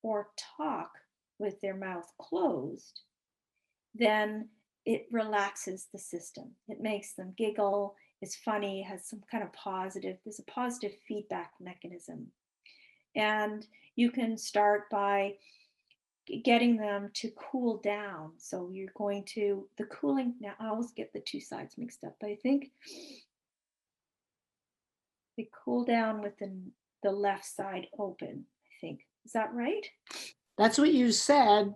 [SPEAKER 2] or talk with their mouth closed, then it relaxes the system. It makes them giggle, it's funny, has some kind of there's a positive feedback mechanism. And you can start by getting them to cool down. So you're going to, the cooling, now I always get the two sides mixed up, but I think they cool down with the left side open, I think. Is that right?
[SPEAKER 1] That's what you said.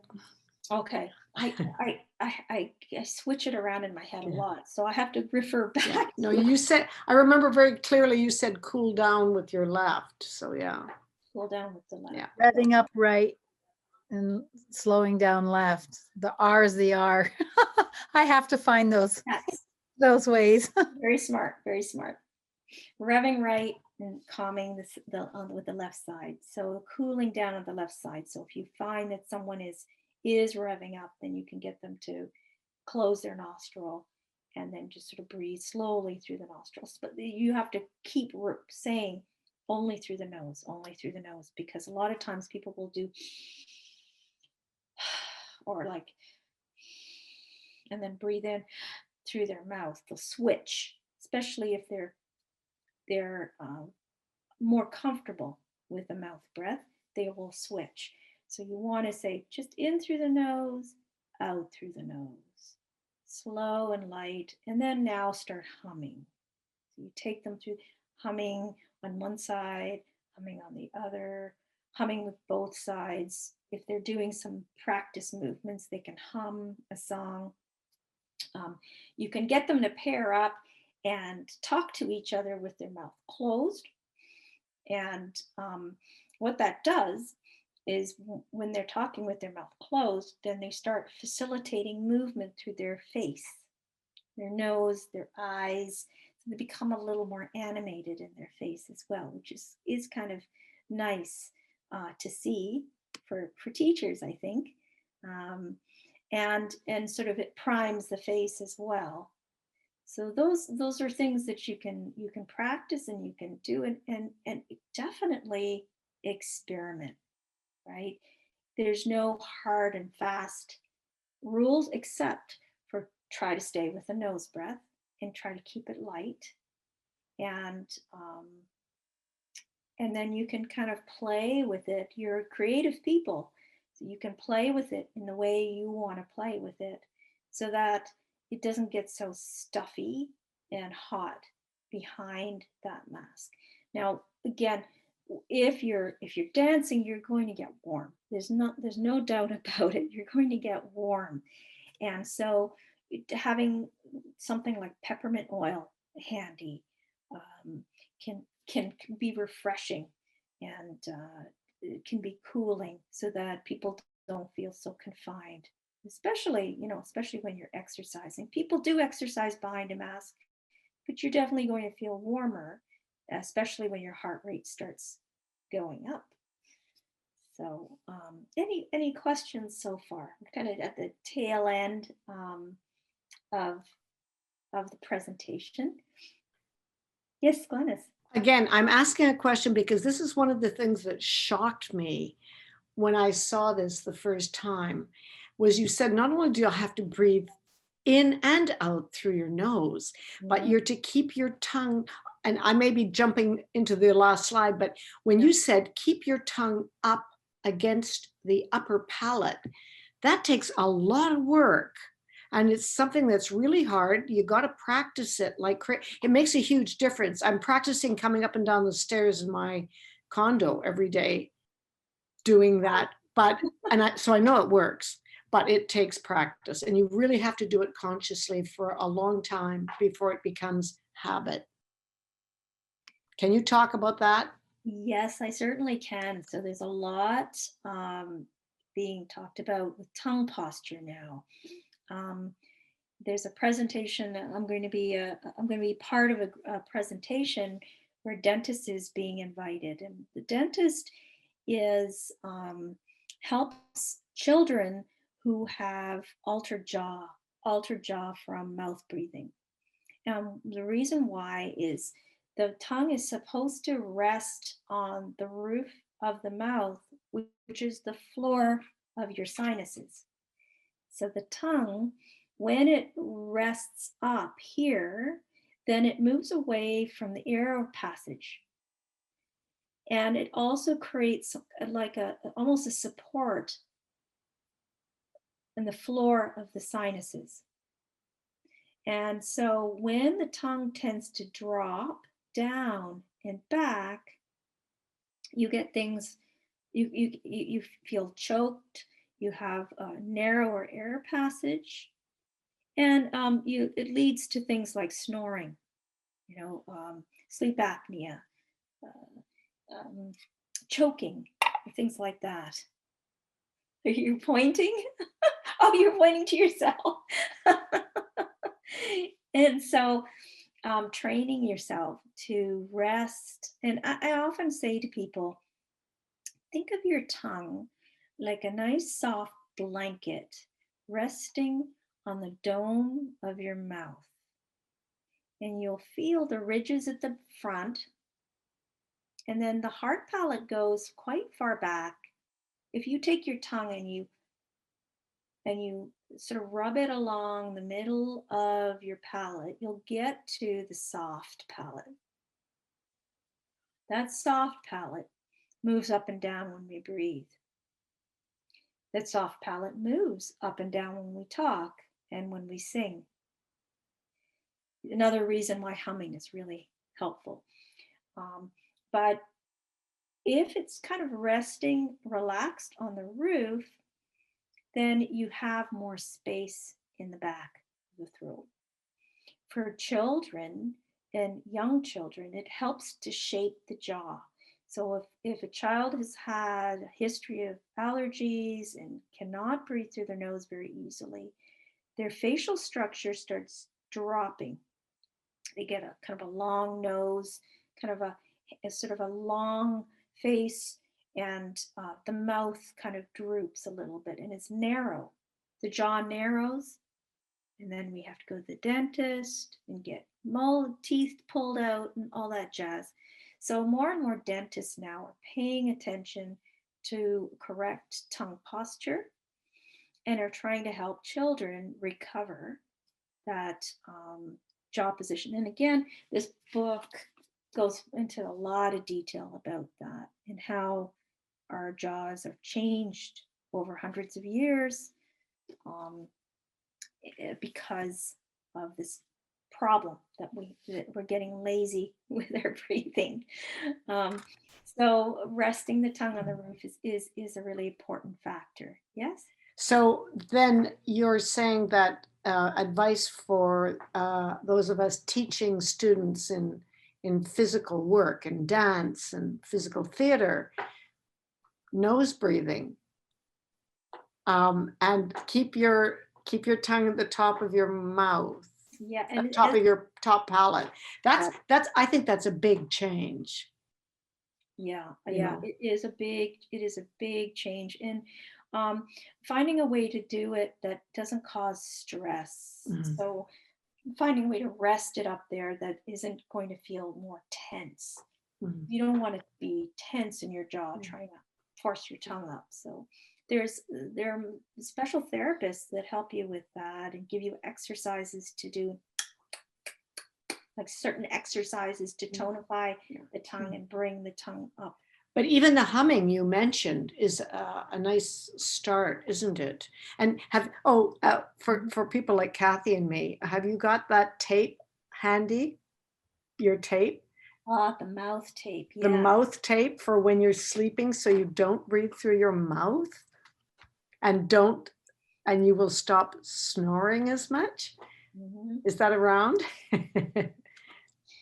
[SPEAKER 2] Okay. I switch it around in my head a
[SPEAKER 1] Yeah.
[SPEAKER 2] lot, so I have to refer back.
[SPEAKER 1] Yeah. No, you said, I remember very clearly you said cool down with your left. So yeah.
[SPEAKER 2] Cool down with the left.
[SPEAKER 1] Yeah.
[SPEAKER 3] Revving up right and slowing down left. The R is the R. I have to find those ways.
[SPEAKER 2] Very smart, very smart. Revving right and calming with the left side. So cooling down on the left side. So if you find that someone is revving up, then you can get them to close their nostril and then just sort of breathe slowly through the nostrils. But you have to keep saying only through the nose, because a lot of times people will do or like, and then breathe in through their mouth. They'll switch, especially if they're more comfortable with the mouth breath, they will switch. So you want to say just in through the nose, out through the nose, slow and light, and then now start humming. So you take them through humming on one side, humming on the other, humming with both sides. If they're doing some practice movements, they can hum a song. You can get them to pair up and talk to each other with their mouth closed. And what that does is when they're talking with their mouth closed, then they start facilitating movement through their face, their nose, their eyes. So they become a little more animated in their face as well, which is kind of nice to see for teachers, I think. And sort of it primes the face as well. So those are things that you can practice and you can do, and definitely experiment, right? There's no hard and fast rules except for try to stay with a nose breath and try to keep it light, and and then you can kind of play with it. You're creative people, So you can play with it in the way you want to play with it so that it doesn't get so stuffy and hot behind that mask. Now, again, if you're dancing, you're going to get warm. There's no doubt about it. You're going to get warm. And so having something like peppermint oil handy um, can be refreshing, and it can be cooling so that people don't feel so confined, especially when you're exercising. People do exercise behind a mask, but you're definitely going to feel warmer, especially when your heart rate starts going up. So, any questions so far? I'm kind of at the tail end of of the presentation. Yes, Glennis.
[SPEAKER 1] Again, I'm asking a question because this is one of the things that shocked me when I saw this the first time, was you said not only do you have to breathe in and out through your nose, but
[SPEAKER 2] Mhm.
[SPEAKER 1] you're to keep your tongue, and I may be jumping into the last slide, but when
[SPEAKER 2] Yeah.
[SPEAKER 1] you said keep your tongue up against the upper palate, that takes a lot of work. And it's something that's really hard. You got to practice it it makes a huge difference. I'm practicing coming up and down the stairs in my condo every day doing that. So I know it works, but it takes practice, and you really have to do it consciously for a long time before it becomes habit. Can you talk about that?
[SPEAKER 2] Yes, I certainly can. So there's a lot being talked about with tongue posture now. Um, there's a presentation that I'm going to be part of a presentation where a dentist is being invited, and the dentist is helps children who have altered jaw from mouth breathing. The reason why is the tongue is supposed to rest on the roof of the mouth, which is the floor of your sinuses. So the tongue, when it rests up here, then it moves away from the air passage. And it also creates like almost a support in the floor of the sinuses. And so when the tongue tends to drop down and back, you get things, you feel choked, you have a narrower air passage, and it leads to things like snoring, sleep apnea, um, choking, things like that. Are you pointing? Oh, you're pointing to yourself. And so training yourself to rest. And I often say to people, think of your tongue like a nice soft blanket resting on the dome of your mouth. And you'll feel the ridges at the front. And then the heart palate goes quite far back. If you take your tongue and you sort of rub it along the middle of your palate, you'll get to the soft palate. That soft palate moves up and down when we breathe. That soft palate moves up and down when we talk and when we sing. Another reason why humming is really helpful. But if it's kind of resting, relaxed on the roof, then you have more space in the back of the throat. For children and young children, it helps to shape the jaw. So if a child has had a history of allergies and cannot breathe through their nose very easily, their facial structure starts dropping. They get a kind of a long nose, kind of a sort of a long face, and the mouth kind of droops a little bit and it's narrow. The jaw narrows, and then we have to go to the dentist and get teeth pulled out and all that jazz. So more and more dentists now are paying attention to correct tongue posture and are trying to help children recover that jaw position. And again, this book goes into a lot of detail about that and how our jaws are changed over hundreds of years, um, because of this problem that we're getting lazy with our breathing. Um, so resting the tongue on the roof is a really important factor. Yes.
[SPEAKER 1] So then you're saying that advice for those of us teaching students in physical work and dance and physical theater, nose breathing, and keep your tongue at the top of your mouth,
[SPEAKER 2] Yeah,
[SPEAKER 1] at the
[SPEAKER 2] and
[SPEAKER 1] top of your top palate. That's I think that's a big change.
[SPEAKER 2] yeah,
[SPEAKER 1] You
[SPEAKER 2] yeah,
[SPEAKER 1] know.
[SPEAKER 2] it is a big change, and um, finding a way to do it that doesn't cause stress.
[SPEAKER 1] Mhm.
[SPEAKER 2] So finding a way to rest it up there that isn't going to feel more tense.
[SPEAKER 1] Mhm.
[SPEAKER 2] You don't want to be tense in your jaw
[SPEAKER 1] Mm.
[SPEAKER 2] trying to force your tongue up. So there are special therapists that help you with that and give you exercises to do, like certain exercises to tonify the tongue and bring the tongue up.
[SPEAKER 1] But even the humming you mentioned is a nice start, isn't it? And for people like Kathy and me, have you got that tape handy? Your tape,
[SPEAKER 2] Ah, the mouth tape.
[SPEAKER 1] the
[SPEAKER 2] Yeah.
[SPEAKER 1] mouth tape for when you're sleeping, so you don't breathe through your mouth, and don't, and you will stop snoring as much.
[SPEAKER 2] Mhm.
[SPEAKER 1] Is that around?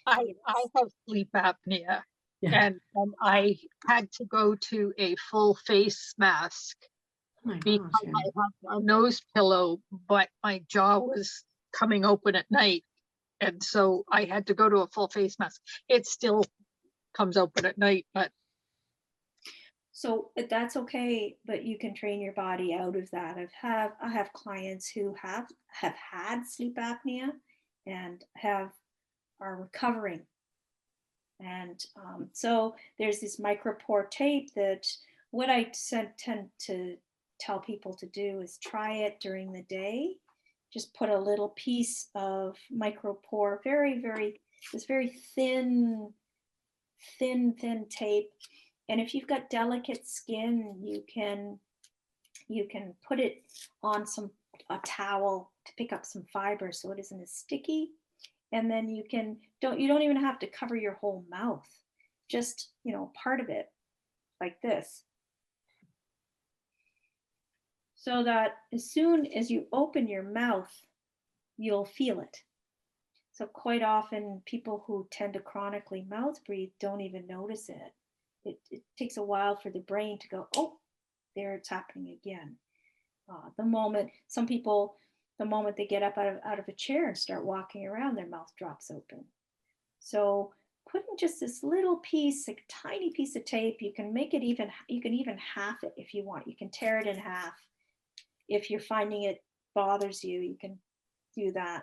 [SPEAKER 4] I
[SPEAKER 2] Yes.
[SPEAKER 4] have sleep apnea,
[SPEAKER 1] Yeah.
[SPEAKER 4] and I had to go to a full face mask
[SPEAKER 1] Oh my
[SPEAKER 4] because
[SPEAKER 1] gosh, yeah.
[SPEAKER 4] I have a nose pillow, but my jaw was coming open at night. And so I had to go to a full face mask. It still comes open at night, but
[SPEAKER 2] So that's okay, but you can train your body out of that. I have clients who have had sleep apnea and have are recovering. And so there's this micropore tape that what tend to tell people to do is try it during the day. Just put a little piece of micropore, this very thin tape. And if you've got delicate skin, you can put it on a towel to pick up some fiber so it isn't as sticky. And then you don't even have to cover your whole mouth, just part of it, like this, so that as soon as you open your mouth you'll feel it. So quite often people who tend to chronically mouth breathe don't even notice it. It takes a while for the brain to go, oh, there, it's happening again. Some people, the moment they get up out of a chair and start walking around, their mouth drops open. So putting just this little piece, a tiny piece of tape, you can even half it if you want. You can tear it in half. If you're finding it bothers you, you can do that.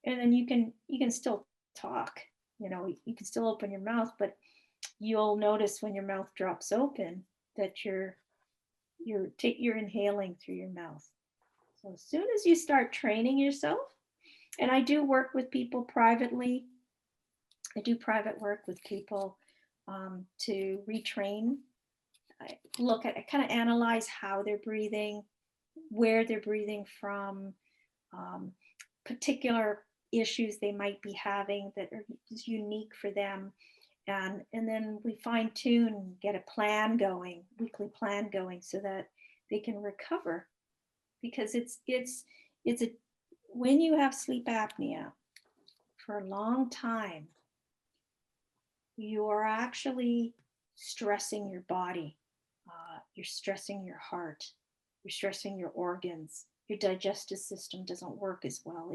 [SPEAKER 2] And then you can still talk. You can still open your mouth, but you'll notice when your mouth drops open that you're inhaling through your mouth. So as soon as you start training yourself, and I do work with people privately, I do private work with people to retrain. I I kind of analyze how they're breathing, where they're breathing from, um, particular issues they might be having that are unique for them. And then we fine tune, get a plan going, weekly plan going, so that they can recover. Because it's a when you have sleep apnea for a long time, you are actually stressing your body. You're stressing your heart. You're stressing your organs. Your digestive system doesn't work as well.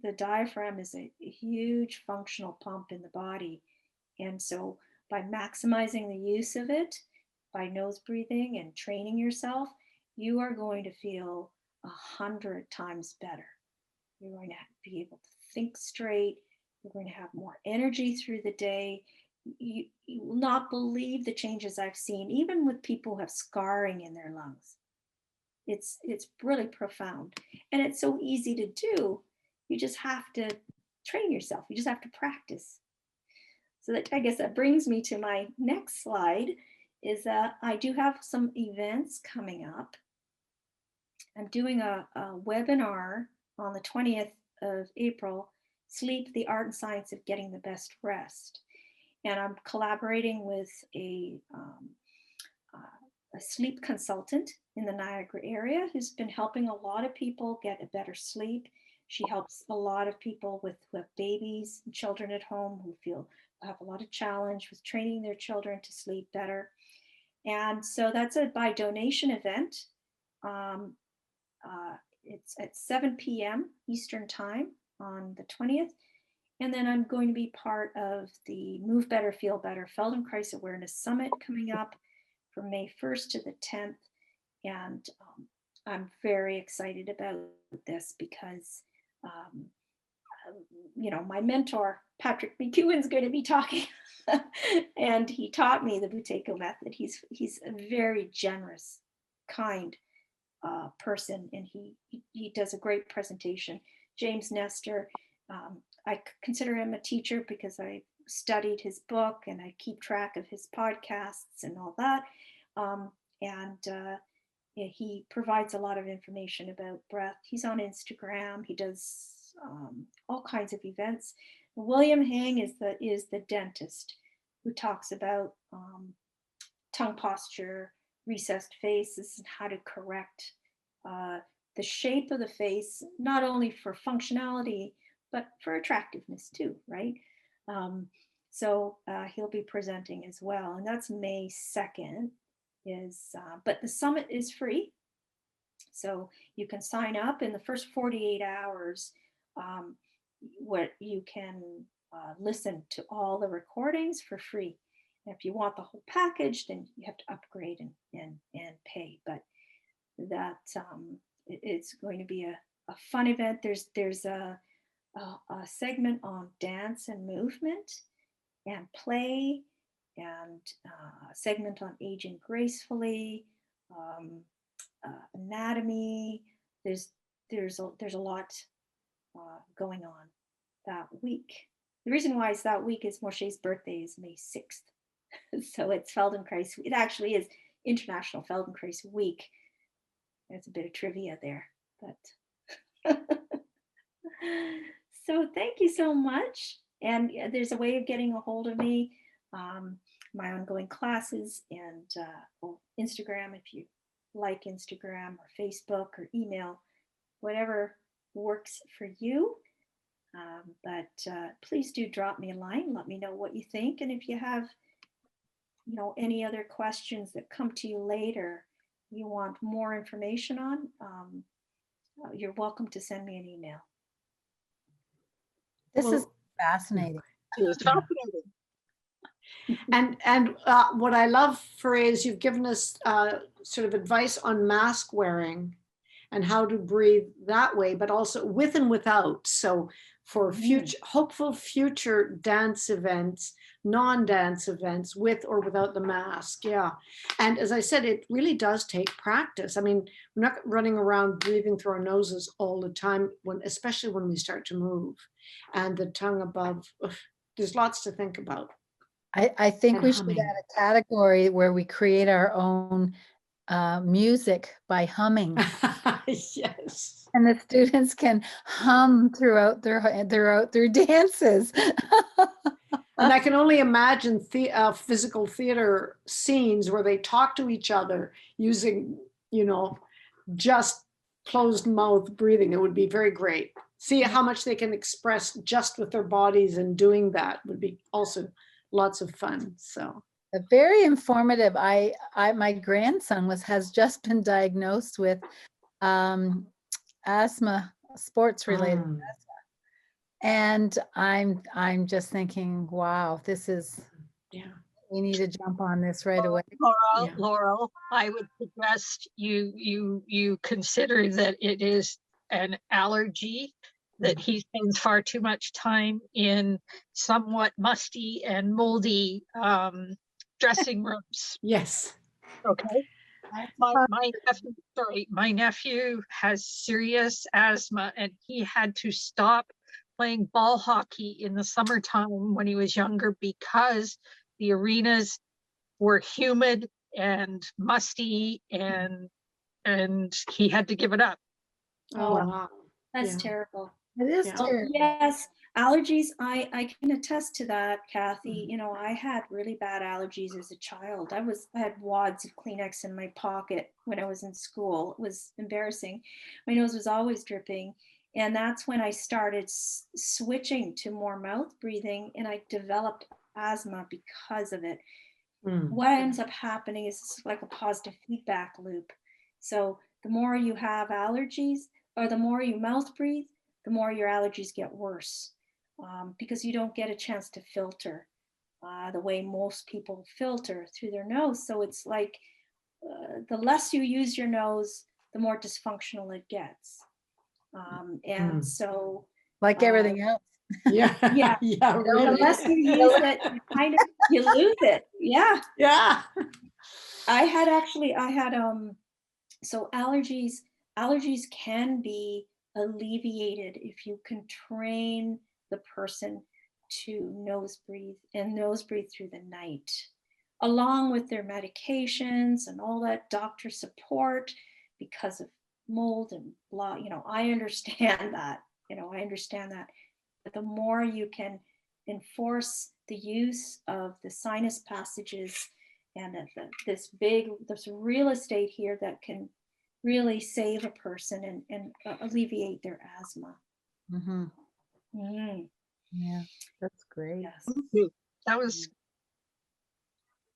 [SPEAKER 2] The diaphragm is a huge functional pump in the body, and so by maximizing the use of it, by nose breathing and training yourself, you are going to feel 100 times better. You're going to be able to think straight. You're going to have more energy through the day. You will not believe the changes I've seen, even with people who have scarring in their lungs. It's really profound, and it's so easy to do. You just have to train yourself. You just have to practice. So that, I guess that brings me to my next slide. is that I do have some events coming up. I'm doing a webinar on the 20th of April, Sleep, the Art and Science of Getting the Best Rest. And I'm collaborating with a sleep consultant in the Niagara area who's been helping a lot of people get a better sleep. She helps a lot of people who have babies and children at home who have a lot of challenge with training their children to sleep better. And so that's a by donation event. It's at 7 p.m. Eastern Time on the 20th. And then I'm going to be part of the Move Better, Feel Better Feldenkrais Awareness Summit coming up from May 1st to the 10th. And I'm very excited about this because, my mentor, Patrick McEwen, is going to be talking. And he taught me the Buteyko method. He's a very generous, kind person, and he does a great presentation. James Nestor, I consider him a teacher because I studied his book and I keep track of his podcasts and all that. He provides a lot of information about breath. He's on Instagram. He does all kinds of events. William Hang is the dentist who talks about tongue posture, recessed faces, and how to correct the shape of the face, not only for functionality, but for attractiveness too, right? So he'll be presenting as well. And that's May 2nd. But the summit is free. So you can sign up in the first 48 hours where you can listen to all the recordings for free. And if you want the whole package, then you have to upgrade and pay. But that it's going to be a fun event. There's a segment on dance and movement and play, and a segment on aging gracefully, anatomy. There's a lot going on that week. The reason why it's that week is Moshe's birthday is May 6th. So it's Feldenkrais. It actually is International Feldenkrais Week. There's a bit of trivia there, but so thank you so much. And there's a way of getting a hold of me, my ongoing classes, and Instagram if you like Instagram, or Facebook, or email, whatever works for you. But please do drop me a line. Let me know what you think. And if you have, any other questions that come to you later, you want more information on, you're welcome to send me an email.
[SPEAKER 3] This is fascinating.
[SPEAKER 4] It was fascinating.
[SPEAKER 1] And what I love, Fariya, is you've given us sort of advice on mask wearing and how to breathe that way, but also with and without. So for hopeful future dance events, non-dance events, with or without the mask. Yeah. And as I said, it really does take practice. I mean, we're not running around breathing through our noses all the time, especially when we start to move. And the tongue above, there's lots to think about.
[SPEAKER 3] I think
[SPEAKER 1] And
[SPEAKER 3] we
[SPEAKER 1] humming.
[SPEAKER 3] should add a category where we create our own music by humming.
[SPEAKER 1] Yes.
[SPEAKER 3] And the students can hum throughout their dances.
[SPEAKER 1] And I can only imagine physical theater scenes where they talk to each other using, just closed mouth breathing. It would be very great. See how much they can express just with their bodies, and doing that would be also lots of fun. So
[SPEAKER 3] very informative. My grandson has just been diagnosed with asthma, sports related asthma. And I'm just thinking, wow, this is, we need to jump on this right away.
[SPEAKER 4] Laurel, I would suggest you consider that it is an allergy, that he spends far too much time in somewhat musty and moldy dressing rooms.
[SPEAKER 1] Yes.
[SPEAKER 4] Okay. My nephew has serious asthma, and he had to stop playing ball hockey in the summertime when he was younger because the arenas were humid and musty, and he had to give it up.
[SPEAKER 1] Oh,
[SPEAKER 2] Oh,
[SPEAKER 1] wow.
[SPEAKER 2] that's
[SPEAKER 1] Yeah.
[SPEAKER 2] terrible.
[SPEAKER 3] It is
[SPEAKER 1] Yeah.
[SPEAKER 2] Oh,
[SPEAKER 3] terrible.
[SPEAKER 2] yes, allergies. I can attest to that, Kathy. You know, I had really bad allergies as a child. I had wads of Kleenex in my pocket when I was in school. It was embarrassing. My nose was always dripping. And that's when I started switching to more mouth breathing, and I developed asthma because of it.
[SPEAKER 1] Mm.
[SPEAKER 2] What ends up happening is it's like a positive feedback loop. So the more you have allergies, or the more you mouth breathe, the more your allergies get worse, because you don't get a chance to filter the way most people filter through their nose. So it's like the less you use your nose, the more dysfunctional it gets. And so,
[SPEAKER 3] Like everything else.
[SPEAKER 1] Yeah.
[SPEAKER 2] yeah,
[SPEAKER 1] Yeah,
[SPEAKER 2] the
[SPEAKER 1] really.
[SPEAKER 2] less you use it, you lose it. Yeah.
[SPEAKER 1] Yeah.
[SPEAKER 2] I had so allergies can be alleviated if you can train the person to nose breathe and nose breathe through the night, along with their medications and all that doctor support because of mold and blah. I understand that. I understand that. But the more you can enforce the use of the sinus passages and this real estate here that can really save a person and alleviate their asthma.
[SPEAKER 3] Mm-hmm.
[SPEAKER 2] Mm,
[SPEAKER 3] Yeah, that's great.
[SPEAKER 2] yes.
[SPEAKER 4] Thank you. That was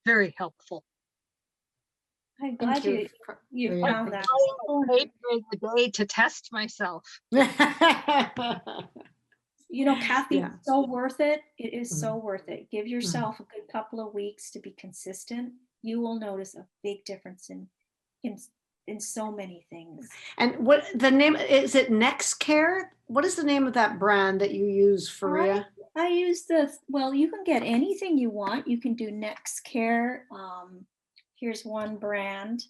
[SPEAKER 4] very helpful.
[SPEAKER 2] I'm
[SPEAKER 1] Thank
[SPEAKER 2] glad
[SPEAKER 1] you.
[SPEAKER 2] you
[SPEAKER 3] Yeah,
[SPEAKER 2] found that.
[SPEAKER 4] I paid during the day to test myself.
[SPEAKER 2] Kathy,
[SPEAKER 1] Yeah.
[SPEAKER 2] it's so worth it. It is
[SPEAKER 1] Mhm.
[SPEAKER 2] so worth it. Give yourself a good couple of weeks to be consistent. You will notice a big difference in so many things.
[SPEAKER 1] And what the name is it? Next Care? What is the name of that brand that you use, Fariya?
[SPEAKER 2] I use you can get anything you want. You can do Next Care. Here's one brand.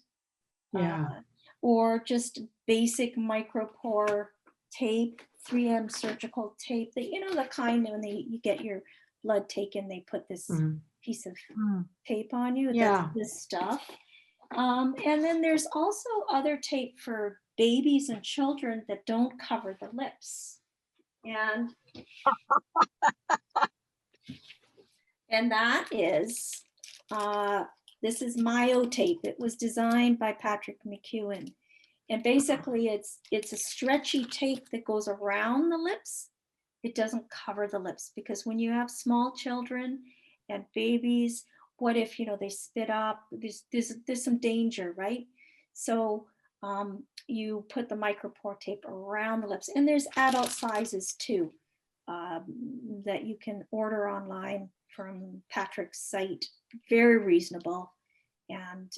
[SPEAKER 1] Yeah.
[SPEAKER 2] Or just basic micropore tape, 3M surgical tape, that the kind when you get your blood taken, they put this
[SPEAKER 1] Mhm.
[SPEAKER 2] piece of
[SPEAKER 3] Mm.
[SPEAKER 2] tape on you.
[SPEAKER 1] Yeah.
[SPEAKER 2] That's this stuff. And then there's also other tape for babies and children that don't cover the lips. And that is this is Myotape. It was designed by Patrick McEwen. And basically it's a stretchy tape that goes around the lips. It doesn't cover the lips, because when you have small children and babies, what if they spit up? There's some danger, right? So you put the micropore tape around the lips, and there's adult sizes too, that you can order online from Patrick's site. Very reasonable, and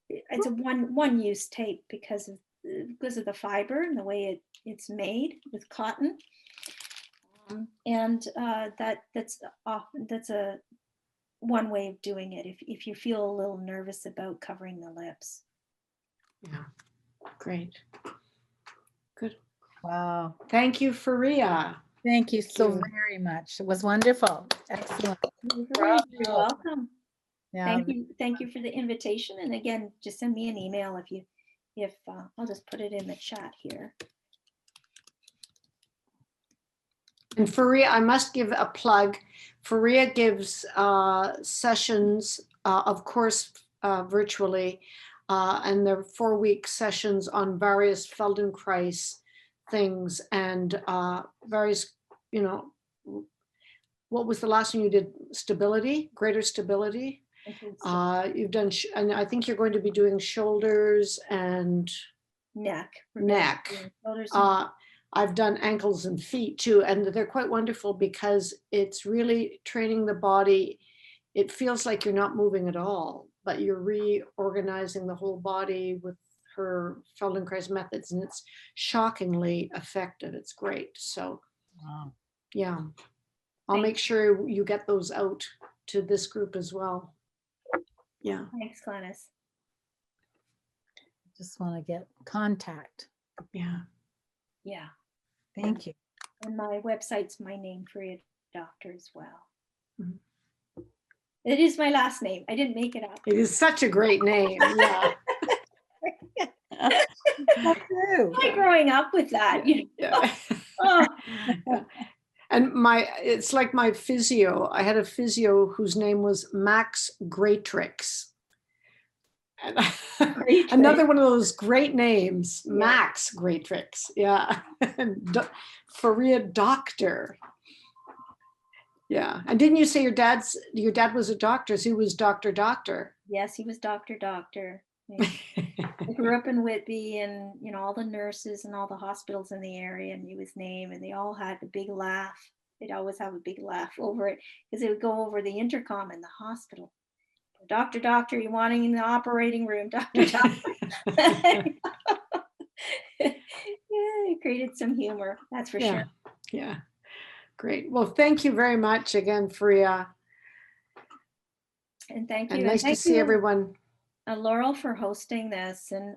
[SPEAKER 2] it's a one use tape because of the fiber and the way it's made with cotton, and that's a one way of doing it if you feel a little nervous about covering the lips.
[SPEAKER 1] Yeah. Great. Good.
[SPEAKER 3] Wow.
[SPEAKER 1] Thank you, Fariya.
[SPEAKER 3] Thank you so
[SPEAKER 1] you.
[SPEAKER 3] very much. It was wonderful. Excellent.
[SPEAKER 2] You're
[SPEAKER 3] Bravo.
[SPEAKER 2] welcome.
[SPEAKER 3] Yeah.
[SPEAKER 2] Thank you for the invitation, and again, just send me an email if I'll just put it in the chat here.
[SPEAKER 1] And Fariya, I must give a plug. Fariya gives sessions, of course, virtually, and they're 4-week sessions on various Feldenkrais things and various, what was the last one you did? Stability, greater stability. You've done, and I think you're going to be doing shoulders and
[SPEAKER 2] neck. Shoulders
[SPEAKER 1] I've done ankles and feet too, and they're quite wonderful because it's really training the body. It feels like you're not moving at all, but you're reorganizing the whole body with her Feldenkrais methods, and it's shockingly effective. It's great. So,
[SPEAKER 3] Wow.
[SPEAKER 1] yeah, I'll make sure you get those out to this group as well. Yeah.
[SPEAKER 2] Thanks, Glennis.
[SPEAKER 3] Just want to get contact.
[SPEAKER 1] Yeah.
[SPEAKER 2] Yeah.
[SPEAKER 3] Thank you.
[SPEAKER 2] And my website's my name, Fariya Doctor, as well.
[SPEAKER 1] Mhm.
[SPEAKER 2] It is my last name. I didn't make it up.
[SPEAKER 1] It is such a great name. Yeah.
[SPEAKER 3] True.
[SPEAKER 2] Why growing up with that? You know?
[SPEAKER 1] Yeah.
[SPEAKER 2] Oh,
[SPEAKER 1] Yeah. And it's like my physio. I had a physio whose name was Max Greatrix. And
[SPEAKER 2] Greatrix.
[SPEAKER 1] another one of those great names,
[SPEAKER 2] Yeah.
[SPEAKER 1] Max Greatrix. Yeah. Fariya Doctor. Yeah. And didn't you say your dad was a doctor? So he was Doctor.
[SPEAKER 2] Yes, he was Doctor. Yeah. I grew up in Whitby, and you know all the nurses and all the hospitals in the area knew his name, and they all had a big laugh. They'd always have a big laugh over it because it would go over the intercom in the hospital. Doctor, you wanting in the operating room, Doctor. Yeah, it created some humor, that's for
[SPEAKER 1] Yeah.
[SPEAKER 2] sure.
[SPEAKER 1] Yeah. Great. Well, thank you very much again, Fariya.
[SPEAKER 2] And thank you.
[SPEAKER 1] And
[SPEAKER 2] And
[SPEAKER 1] nice to
[SPEAKER 2] thank
[SPEAKER 1] see
[SPEAKER 2] you,
[SPEAKER 1] everyone.
[SPEAKER 2] Laurel, for hosting this and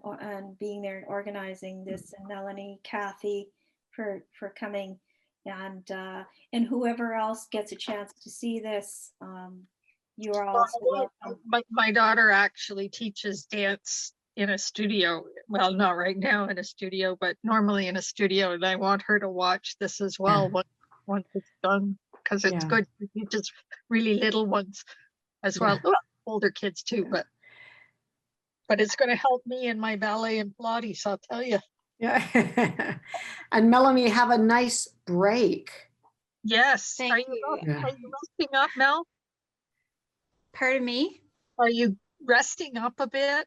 [SPEAKER 2] being there and organizing this, and Melanie, Kathy for coming, and whoever else gets a chance to see this, you are also welcome.
[SPEAKER 4] My daughter actually teaches dance in a studio. Well, not right now in a studio, but normally in a studio. And I want her to watch this as well once it's done, because it's good. She teaches really little ones as well. Well, older kids too, but it's going to help me in my ballet and Pilates, I'll tell you.
[SPEAKER 1] Yeah. And Melanie, have a nice break.
[SPEAKER 4] Yes.
[SPEAKER 5] Thank
[SPEAKER 4] Are you
[SPEAKER 5] you.
[SPEAKER 4] resting up, Mel?
[SPEAKER 5] Pardon me?
[SPEAKER 4] Are you resting up a bit?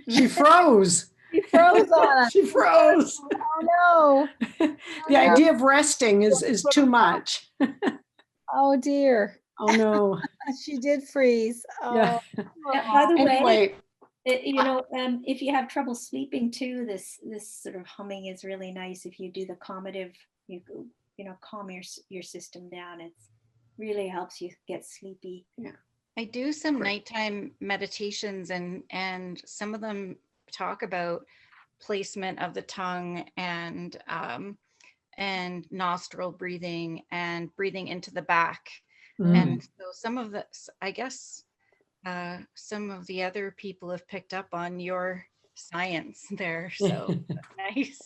[SPEAKER 1] She froze.
[SPEAKER 3] She froze on us.
[SPEAKER 1] She froze.
[SPEAKER 3] Oh no.
[SPEAKER 1] The idea of resting is too much.
[SPEAKER 3] Oh dear.
[SPEAKER 1] Oh no.
[SPEAKER 3] She did freeze. Oh.
[SPEAKER 1] Yeah.
[SPEAKER 2] By the way,
[SPEAKER 1] Anyway,
[SPEAKER 2] if you have trouble sleeping too, this sort of humming is really nice. If you do the calmative, you calm your system down. It's really helps you get sleepy.
[SPEAKER 1] yeah.
[SPEAKER 5] I do some
[SPEAKER 1] Great.
[SPEAKER 5] nighttime meditations, and some of them talk about placement of the tongue and nostril breathing and breathing into the back. And so some of this, I guess, some of the other people have picked up on your science there. So nice.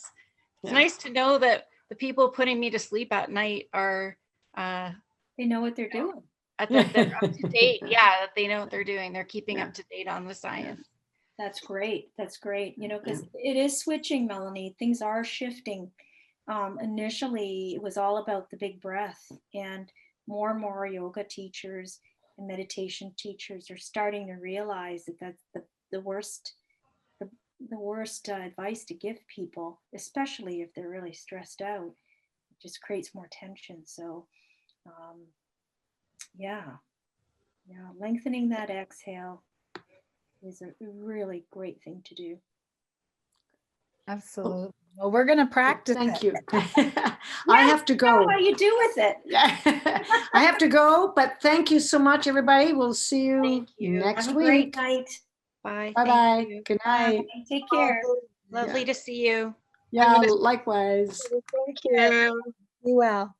[SPEAKER 5] It's nice to know that the people putting me to sleep at night are
[SPEAKER 2] They know what they're doing.
[SPEAKER 5] they're up to date. Yeah, that they know what they're doing. They're keeping up to date on the science.
[SPEAKER 2] That's great. That's great. Because it is switching, Melanie. Things are shifting. Initially, it was all about the big breath, and more yoga teachers and meditation teachers are starting to realize that that's the worst advice to give people, especially if they're really stressed out. It just creates more tension. So, lengthening that exhale is a really great thing to do.
[SPEAKER 3] Absolutely. Well, we're going to practice.
[SPEAKER 1] Thank you. I have to go.
[SPEAKER 2] What do you do with it?
[SPEAKER 1] I have to go, but thank you so much, everybody. We'll see you,
[SPEAKER 5] Thank you.
[SPEAKER 1] next
[SPEAKER 2] Have a great
[SPEAKER 1] week.
[SPEAKER 2] night.
[SPEAKER 5] Bye.
[SPEAKER 1] Bye
[SPEAKER 5] Thank
[SPEAKER 1] bye.
[SPEAKER 5] you.
[SPEAKER 1] Good night.
[SPEAKER 2] Take care.
[SPEAKER 5] Lovely to see you.
[SPEAKER 1] Yeah, likewise.
[SPEAKER 4] Thank you.
[SPEAKER 3] Be well.